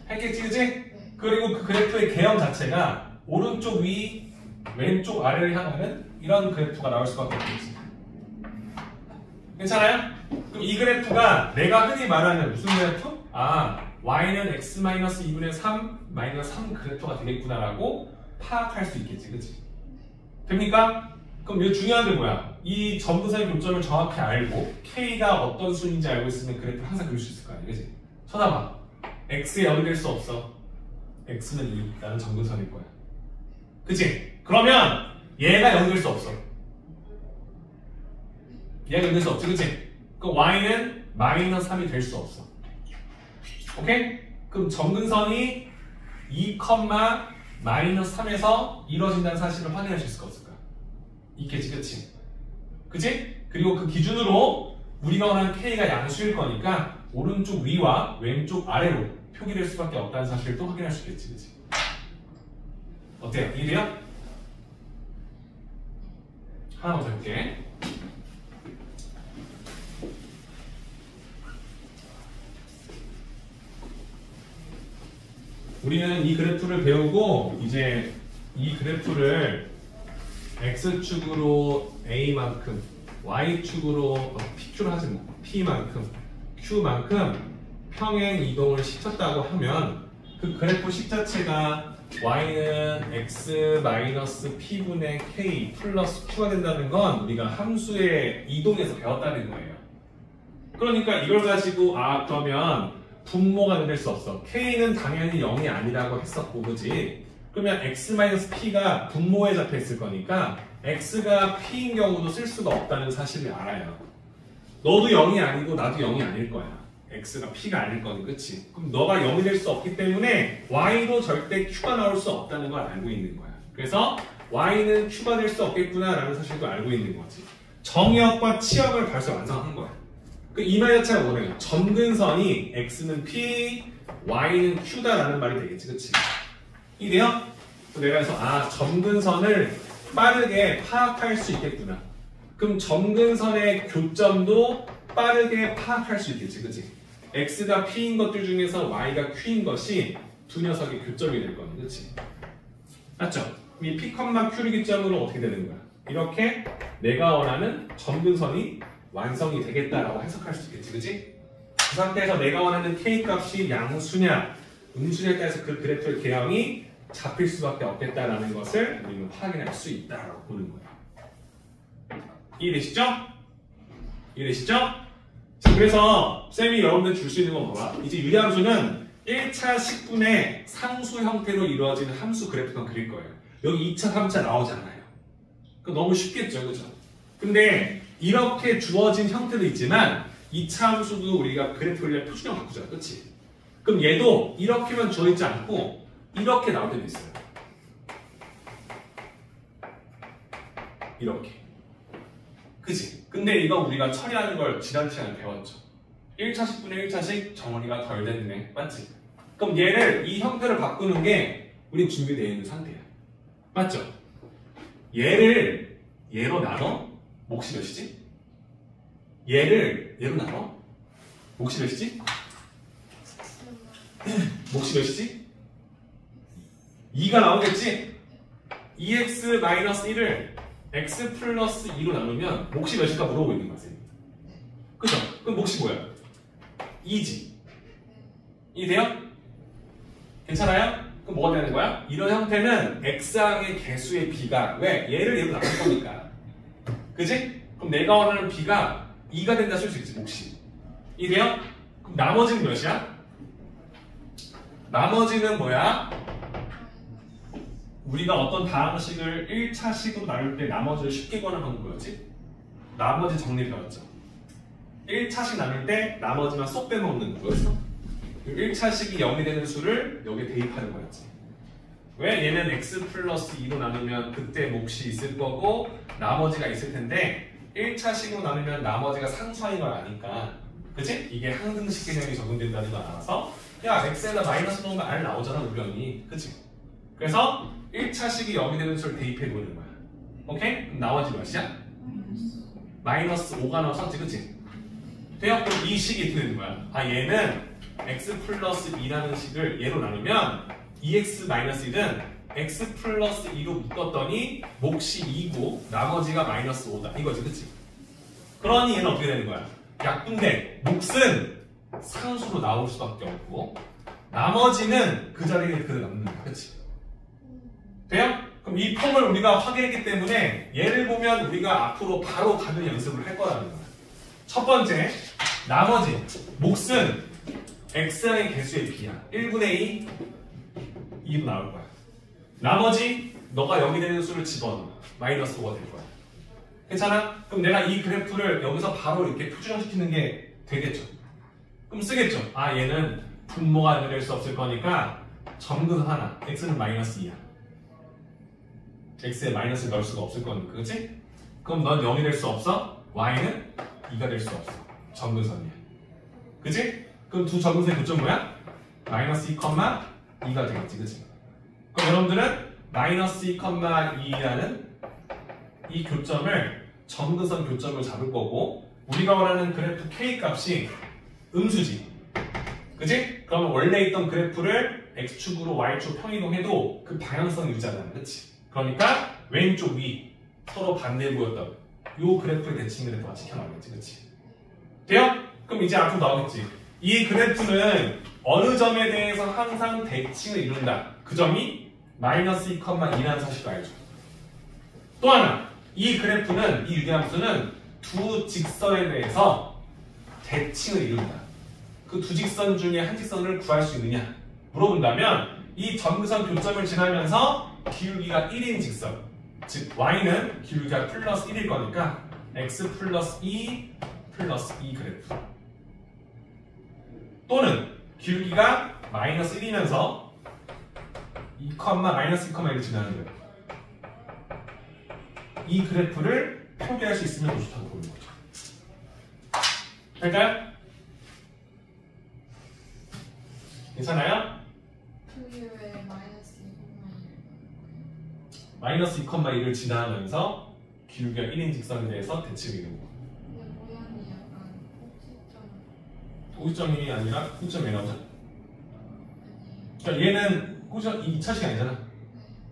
했겠지, 그치? 그리고 그 그래프의 개형 자체가 오른쪽 위, 왼쪽 아래를 향하는 이런 그래프가 나올 수밖에 없겠지. 괜찮아요? 그럼 이 그래프가 내가 흔히 말하는 무슨 그래프? y는 x-2분의 3, 마이너스 3 그래프가 되겠구나라고 파악할 수 있겠지, 그치? 됩니까? 그럼 이거 중요한 게 뭐야? 이 점근선의 교점을 정확히 알고 k가 어떤 수인지 알고 있으면 그래프를 항상 그릴 수 있을 거 아니야, 그치? 쳐다봐. x에 0이 될 수 없어. x는 2, 나는 점근선일 거야. 그치? 그러면 얘가 0이 될 수 없어. 얘가 0이 될 수 없지, 그치? 그럼 y는 마이너스 3이 될 수 없어. 오케이? 그럼 점근선이 2, 마이너스 3에서 이루어진다는 사실을 확인할 수 있을까 없을까? 있겠지, 그치? 그치? 그리고 그 기준으로 우리가 원하는 k가 양수일 거니까 오른쪽 위와 왼쪽 아래로 표기될 수밖에 없다는 사실을 또 확인할 수 있겠지, 그치? 어때요? 이해돼요? 하나만 더 해볼게. 우리는 이 그래프를 배우고 이제 이 그래프를 x축으로 a만큼 y축으로 pq를 하지 뭐 p만큼 q만큼 평행 이동을 시켰다고 하면 그 그래프 식 자체가 y는 x-p분의 k 플러스 q가 된다는 건 우리가 함수의 이동에서 배웠다는 거예요. 그러니까 이걸 가지고 그러면 분모가 될 수 없어. k는 당연히 0이 아니라고 했었고, 그지? 그러면 x-p가 분모에 잡혀 있을 거니까 x가 p인 경우도 쓸 수가 없다는 사실을 알아요. 너도 0이 아니고 나도 0이 아닐 거야. x가 p가 아닐 거니, 그치? 그럼 너가 0이 될 수 없기 때문에 y도 절대 q가 나올 수 없다는 걸 알고 있는 거야. 그래서 y는 q가 될 수 없겠구나 라는 사실도 알고 있는 거지. 정의역과 치역을 벌써 완성한 거야. 이 말 자체가 뭐냐면 점근선이 x는 p, y는 q다라는 말이 되겠지, 그치? 이래요? 내가 그래서 점근선을 빠르게 파악할 수 있겠구나. 그럼 점근선의 교점도 빠르게 파악할 수 있겠지, 그치? x가 p인 것들 중에서 y가 q인 것이 두 녀석의 교점이 될 거네, 그치? 맞죠? 이 p, q를 기점으로 어떻게 되는 거야? 이렇게 내가 원하는 점근선이 완성이 되겠다라고 해석할 수 있겠지, 그치? 그 상태에서 내가 원하는 k 값이 양수냐, 음수냐에 따라서 그 그래프의 개형이 잡힐 수밖에 없겠다라는 것을 우리는 확인할 수 있다라고 보는 거야. 이해되시죠? 이해되시죠? 자, 그래서 쌤이 여러분들 줄 수 있는 건 뭐야? 이제 유리함수는 1차 식분의 상수 형태로 이루어진 함수 그래프만 그릴 거예요. 여기 2차, 3차 나오지 않아요. 그 너무 쉽겠죠, 그죠? 근데 이렇게 주어진 형태도 있지만 2차 함수도 우리가 그래프 그리려 표준형 바꾸잖아, 그치? 그럼 얘도 이렇게만 주어있지 않고 이렇게 나올 때도 있어요. 이렇게. 그치? 근데 이거 우리가 처리하는 걸 지난 시간에 배웠죠. 1차식분의 1차식 정원이가 덜 됐네. 맞지? 그럼 얘를 이 형태를 바꾸는 게 우리 준비되어 있는 상태야. 맞죠? 얘를 얘로 나눠? 몫이 몇이지? 얘를 얘로 나눠? 몫이 몇이지? 몫이 몇이지? 2가 나오겠지? 2x-1을 x 플러스 2로 나누면 몫이 몇일까 물어보고 있는 거야, 쌤. 그죠? 그럼 몫이 뭐야? 2지. 이해돼요? 괜찮아요? 그럼 뭐가 되는 거야? 이런 형태는 x항의 개수의 b가 왜? 얘를 얘로 나눌 거니까. 그지? 그럼 내가 원하는 b가 2가 된다 쓸 수 있지, 몫이. 이해돼요? 그럼 나머지는 몇이야? 나머지는 뭐야? 우리가 어떤 다항식을 1차식으로 나눌 때 나머지를 쉽게 구하는 방법이 뭐였지? 나머지 정리 배웠죠. 1차식 나눌 때 나머지만 쏙 빼먹는 거였어. 1차식이 0이 되는 수를 여기에 대입하는 거였지. 왜? 얘는 x 플러스 2로 나누면 그때 몫이 있을 거고 나머지가 있을 텐데 1차식으로 나누면 나머지가 상수인 걸 아니까, 그치? 이게 항등식 개념이 적용된다는 걸 알아서 야, x에다 마이너스 넣으면 r 나오잖아, 우연히. 그치? 그래서 1차식이 0이 되는 수를 대입해 보는 거야. 오케이? 그럼 나머지 몇이야? 마이너스 5가 나왔었지, 그치? 돼요? 그럼 이 식이 어떻게 되는 거야? 아, 얘는 x 플러스 2라는 식을 얘로 나누면 2x-1은 x 플러스 2로 묶었더니 몫이 2고 나머지가 마이너스 5다. 이거지, 그치? 그러니 얘는 어떻게 되는 거야? 약분데 몫은 상수로 나올 수밖에 없고 나머지는 그 자리에 그대로 남는 거야, 그치? 돼요? 그럼 이 폼을 우리가 확인했기 때문에 얘를 보면 우리가 앞으로 바로 가는 연습을 할 거라는 거야. 첫 번째, 나머지 몫은 x의 개수의 b야. 1분의 2, 2로 나올 거야. 나머지 너가 0이 되는 수를 집어넣어. 마이너스 5가 될 거야. 괜찮아? 그럼 내가 이 그래프를 여기서 바로 이렇게 표준화시키는 게 되겠죠. 그럼 쓰겠죠. 아, 얘는 분모가 연결될 수 없을 거니까 점근선 하나, x는 마이너스 2야. x에 마이너스를 넣을 수가 없을 거니까, 그치? 그럼 넌 0이 될 수 없어? y는 2가 될 수 없어. 점근선이야. 그치? 그럼 두 점근선의 교점 뭐야? 마이너스 2,2가 되겠지, 그치? 그럼 여러분들은 마이너스 2,2라는 이 교점을 점근선 교점을 잡을 거고 우리가 원하는 그래프 k 값이 음수지. 그치? 그러면 원래 있던 그래프를 x축으로 y축 평이동해도 그 방향성 유지하잖아, 그치? 그러니까 왼쪽 위 서로 반대 보였던 요 그래프의 대칭 그래프가 지켜나오겠지, 그치? 돼요? 그럼 이제 앞으로 나오겠지. 이 그래프는 어느 점에 대해서 항상 대칭을 이룬다. 그 점이 마이너스 2,2라는 사실도 알죠. 또 하나, 이 그래프는, 이 유리함수는 두 직선에 대해서 대칭을 이룬다. 그 두 직선 중에 한 직선을 구할 수 있느냐 물어본다면 이 점근선 교점을 지나면서 기울기가 1인 직선, 즉 y는 기울기가 플러스 1일 거니까 x 플러스 2 플러스 2 그래프, 또는 기울기가 마이너스 1이면서 2, 마이너스 2,1을 지나는 거예요. 이 그래프를 표기할 수 있으면 더 좋다고 보는 거죠. 될까요? 괜찮아요? 그게 왜 마이너스 2,1? 마이너스 2,1을 지나면서 기울기가 1인 직선에 대해서 대칭을 이루는 거. 근데 모양이 약간 꼭지점. 꼭지점이 아니라 꼭지점이 나오죠? 아니에요. 그러니까 얘는 꼭지점 2차식이 아니잖아.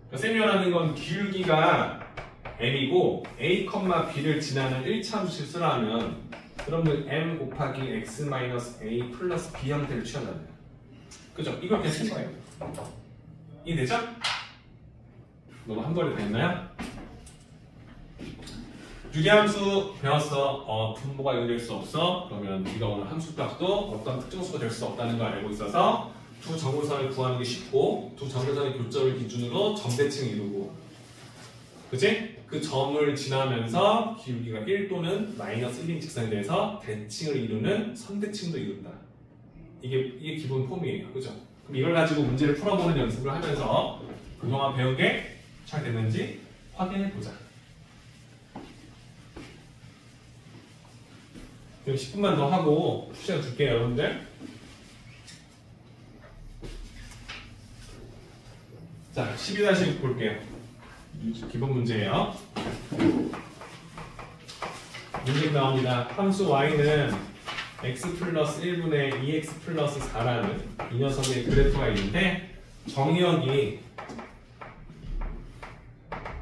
그러니까 쌤이 원하는 건 기울기가 m이고 a, b를 지나는 1차 함수를 쓰라면 여러분들 m 곱하기 x a 플러스 b 형태를 취한다네요. 그죠? 이걸 그냥 쓴 거예요. 이해되죠? 너무 한 번에 다 했나요? 유리함수 배웠어. 분모가 연결될 수 없어. 그러면 네가 원하는 함수값도 어떤 특정수가 될 수 없다는 걸 알고 있어서 두 정근선을 구하는 게 쉽고 두 정근선의 교점을 기준으로 점대칭을 이루고, 그치? 그 점을 지나면서 기울기가 1 또는 마이너스 1인 직선에 대해서 대칭을 이루는 선대칭도 이룬다. 이게 기본 폼이에요. 그죠? 그럼 이걸 가지고 문제를 풀어보는 연습을 하면서 그동안 배운 게 잘 됐는지 확인해 보자. 그럼 10분만 더 하고 시간 줄게요, 여러분들. 자, 12-6 볼게요. 기본 문제예요. 문제 나옵니다. 함수 y는 x 플러스 1분의 2x 플러스 4라는 이 녀석의 그래프가 있는데 정의역이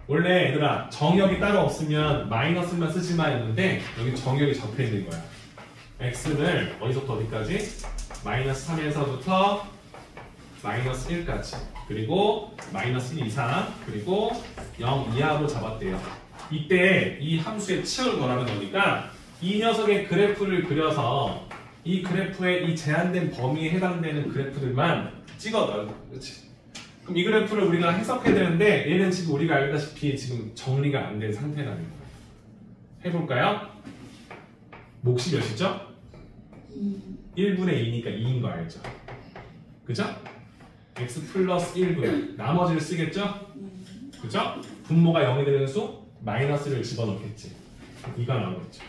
원래 얘들아 정의역이 따로 없으면 마이너스만 쓰지만 했는데 여기 정의역이 적혀 있는 거야. x를 어디서부터 어디까지? 마이너스 3에서부터 마이너스 1까지, 그리고 마이너스 1 이상, 그리고 0 이하로 잡았대요. 이때 이 함수의 치역을 구하는 거니까 이 녀석의 그래프를 그려서 이 그래프의 이 제한된 범위에 해당되는 그래프들만 찍어 넣어요. 그렇지? 그럼 이 그래프를 우리가 해석해야 되는데 얘는 지금 우리가 알다시피 지금 정리가 안 된 상태라는 거예요. 해볼까요? 몫이 몇이죠? 1분의 2니까 2인 거 알죠? 그죠? x 플러스 1분 나머지를 쓰겠죠? 그죠? 분모가 0이 되는 수 마이너스를 집어넣겠지. 2가 나오겠죠.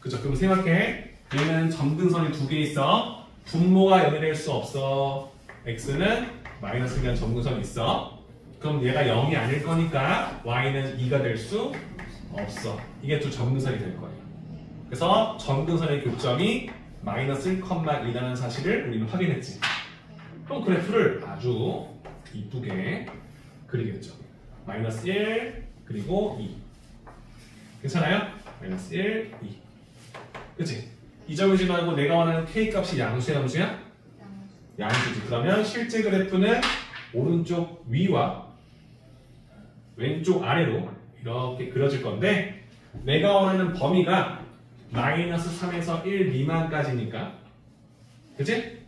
그죠? 그럼 생각해. 얘는 점근선이 두 개 있어. 분모가 0이 될 수 없어. x는 마이너스가 점근선이 있어. 그럼 얘가 0이 아닐 거니까 y는 2가 될 수 없어. 이게 두 점근선이 될 거예요. 그래서 점근선의 교점이 마이너스 1,2라는 사실을 우리는 확인했지. 그럼 그래프를 아주 이쁘게 그리겠죠. 마이너스 1 그리고 2. 괜찮아요? 마이너스 1, 2. 그치? 이 점을 지나고 내가 원하는 k 값이 양수야, 함수야? 양수지. 그러면 실제 그래프는 오른쪽 위와 왼쪽 아래로 이렇게 그려질 건데 내가 원하는 범위가 마이너스 3에서 1 미만까지니까, 그치?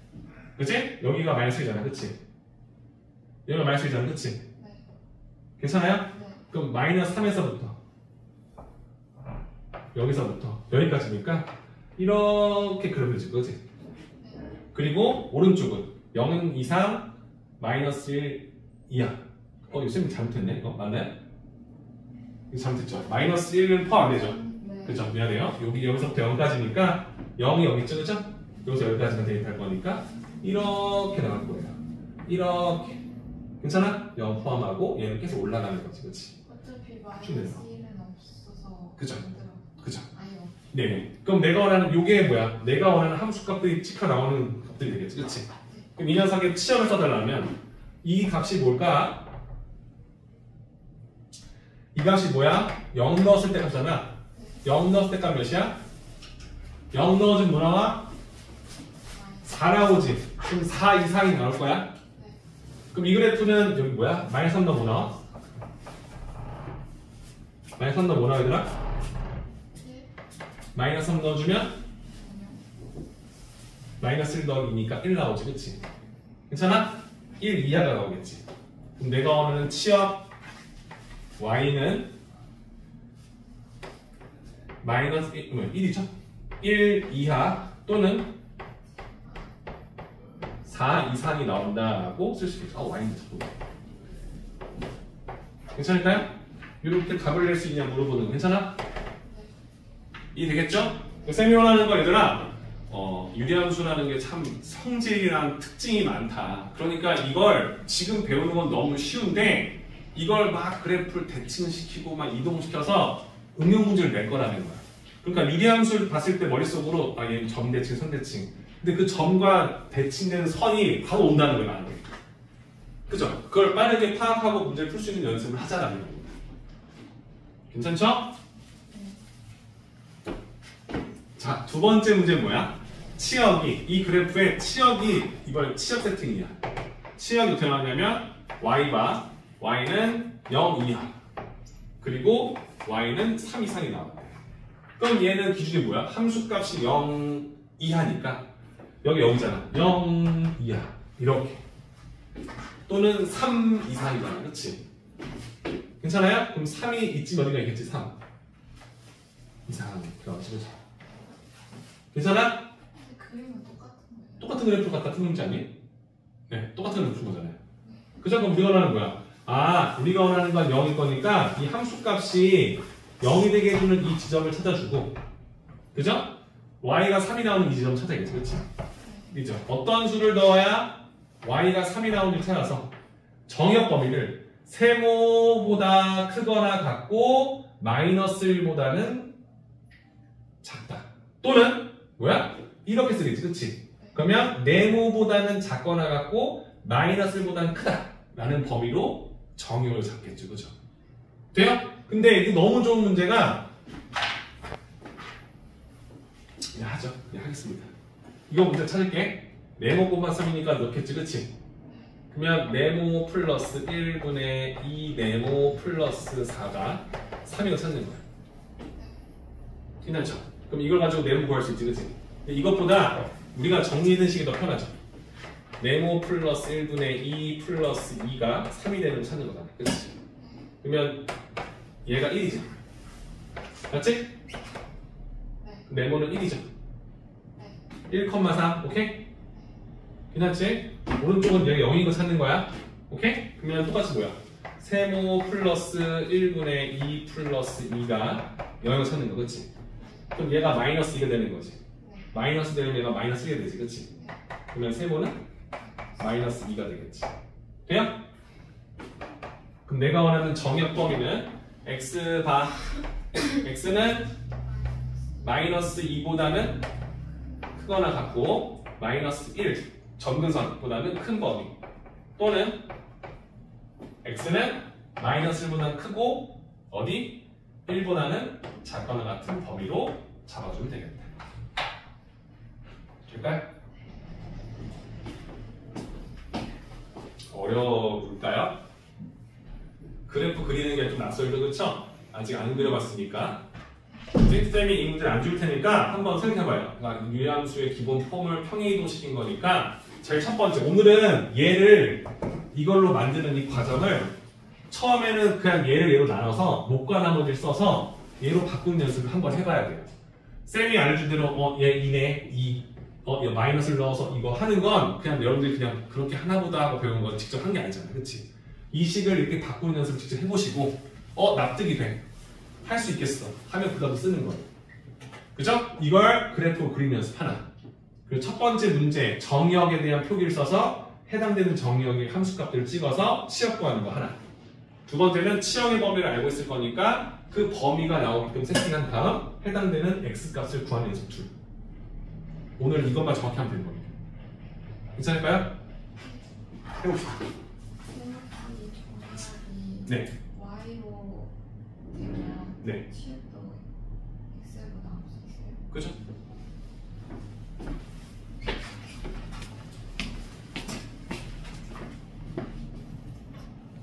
그치? 여기가 마이너스 1이잖아, 그치? 여기가 마이너스 1이잖아, 그치? 네. 괜찮아요? 네. 그럼 마이너스 3에서부터 여기서부터 여기까지니까 이렇게 그려질 거지. 그리고 오른쪽은 0 이상 마이너스 1 이하. 요즘 잘못했네. 이거 맞나요? 이거 잘못했죠. 마이너스 1은 포함 안 되죠. 네. 그죠? 미안해요. 여기서부터 0까지니까 0이 여기 있죠, 그죠? 여기서 여기까지만 대입할 거니까 이렇게 나갈 거예요. 이렇게. 괜찮아? 0 포함하고 얘는 계속 올라가는 거지, 그렇지? 어차피 충분해요. 마이너스 1은 없어서. 그죠? 그죠? 아니요. 네. 그럼 내가 원하는 요게 뭐야? 내가 원하는 함수값들이 찍혀 나오는 값들이 되겠지, 그렇지? 그럼 이 녀석의 치역을 써달라면 이 값이 뭘까? 이 값이 뭐야? 0 넣었을 때 값이잖아. 0 넣었을 때 값 몇이야? 0 넣어주면 뭐 나와? 4 나오지. 그럼 4 이상이 나올 거야? 그럼 이 그래프는 여기 뭐야? 마이너스 3 넣으면 뭐 나와? 마이너스 3 넣으면 뭐 나와, 얘들아? 마이너스 3 넣어주면 마이너스 1 더하기니까 1 나오지, 그치? 괜찮아? 1 이하가 나오겠지. 그럼 내가 원하는 치역 y는 마이너스 1이죠? 1 이하 또는 4 이상이 나온다고 쓸 수 있어. y는 자꾸. 괜찮을까요? 이렇게 답을 낼 수 있냐 물어보는 거 괜찮아? 이해되겠죠? 쌤이 원하는 거 얘들아, 유리함수라는 게 참 성질이랑 특징이 많다. 그러니까 이걸 지금 배우는 건 너무 쉬운데 이걸 막 그래프를 대칭시키고 막 이동시켜서 응용 문제를 낼 거라는 거야. 그러니까 미리함수를 봤을 때 머릿속으로 아 얘는 점 대칭, 선 대칭. 근데 그 점과 대칭된 선이 바로 온다는 거야 나한테. 그죠? 그걸 빠르게 파악하고 문제를 풀 수 있는 연습을 하자라는 겁니다. 괜찮죠? 자, 두 번째 문제는 뭐야? 치역이, 이 그래프의 치역이 이번에 치역 세팅이야. 치역이 어떻게 나왔냐면 y가, y는 0 이하 그리고 y는 3 이상이 나왔대. 그럼 얘는 기준이 뭐야? 함수값이 0 이하니까 여기 0이잖아. 0 이하 이렇게 또는 3 이상이잖아. 그렇지? 괜찮아요? 그럼 3이 있지 어디가 있겠지? 3 이상 그렇지? 괜찮아? 근데 그림은 똑같은 거예요. 똑같은 그래프 갖다 푸는 문제 아니에요? 네, 똑같은 그래프 푸는 거잖아요. 그죠? 그럼 우리가 원하는 거야. 아, 우리가 원하는 건 0일 거니까 이 함수값이 0이 되게 해주는 이 지점을 찾아주고, 그죠? y가 3이 나오는 이 지점 찾아야겠지, 그렇지? 그죠? 어떤 수를 넣어야 y가 3이 나오는지 찾아서 정역 범위를 세모보다 크거나 같고 마이너스 1보다는 작다. 또는 뭐야? 이렇게 쓰겠지, 그치? 그러면 네모보다는 작거나 같고 마이너스 1보다는 크다 라는 범위로 정역을 잡겠죠, 그죠? 돼요? 근데 이게 너무 좋은 문제가 하죠. 하겠습니다. 이거 문제 찾을게. 네모 곱하 3이니까 넣겠지, 그치? 그러면 네모 플러스 1분의 2 네모 플러스 4가 3이고 찾는 거야. 괜찮죠? 그럼 이걸 가지고 네모 구할 수 있지, 그치? 근데 이것보다 우리가 정리하는 식이 더 편하죠. 네모 플러스 1분의 2 플러스 2가 3이 되는 걸 찾는 거잖아, 그치? 그러면 얘가 1이지. 맞지? 네모는 1이죠. 1,4 오케이? 괜찮지? 오른쪽은 얘가 0인 거 찾는 거야. 오케이? 그러면 똑같이 뭐야? 세모 플러스 1분의 2 플러스 2가 0을 찾는 거, 그치? 그럼 얘가 마이너스 2가 되는 거지. 마이너스 되면 얘가 마이너스 1이 되지, 그치? 그러면 세모는 마이너스 2가 되겠지. 돼요? 그럼 내가 원하는 정역 범위는 x 바 x는 마이너스 2보다는 크거나 같고 마이너스 1 점근선보다는 큰 범위 또는 x는 마이너스 1보다는 크고 어디? 1보다는 작거나 같은 범위로 잡아주면 되겠다. 될까요? 어려울까요? 그래프 그리는 게 좀 낯설죠, 그렇죠? 아직 안 그려봤으니까. 쌤이 이 문제를 안 줄 테니까 한번 생각해봐요. 그러니까 유리함수의 기본 폼을 평행이동시킨 거니까 제일 첫 번째, 오늘은 얘를 이걸로 만드는 이 과정을 처음에는 그냥 얘를 얘로 나눠서 목과 나머지를 써서 얘로 바꾸는 연습을 한번 해봐야 돼요. 쌤이 알려준 대로 얘 2네 2 얘 마이너스를 넣어서 이거 하는 건 그냥 여러분들이 그냥 그렇게 하나보다 하고 배운 건 직접 한 게 아니잖아요, 그치? 이 식을 이렇게 바꾸는 연습을 직접 해보시고 납득이 돼. 할 수 있겠어. 하면 그다음 쓰는 거예요. 그죠? 이걸 그래프로 그리는 연습 하나. 그리고 첫 번째 문제 정역에 대한 표기를 써서 해당되는 정역의 함수값들을 찍어서 치역 구하는 거 하나. 두 번째는 치역의 범위를 알고 있을 거니까 그 범위가 나오게끔 세팅한 다음 해당되는 x값을 구하는 연습 둘. 오늘 이것만 정확히 하면 되는 겁니다. 괜찮을까요? 해봅시다. 네. Y로 되면 네. 치역도 X로 나올 수 있어요? 그죠?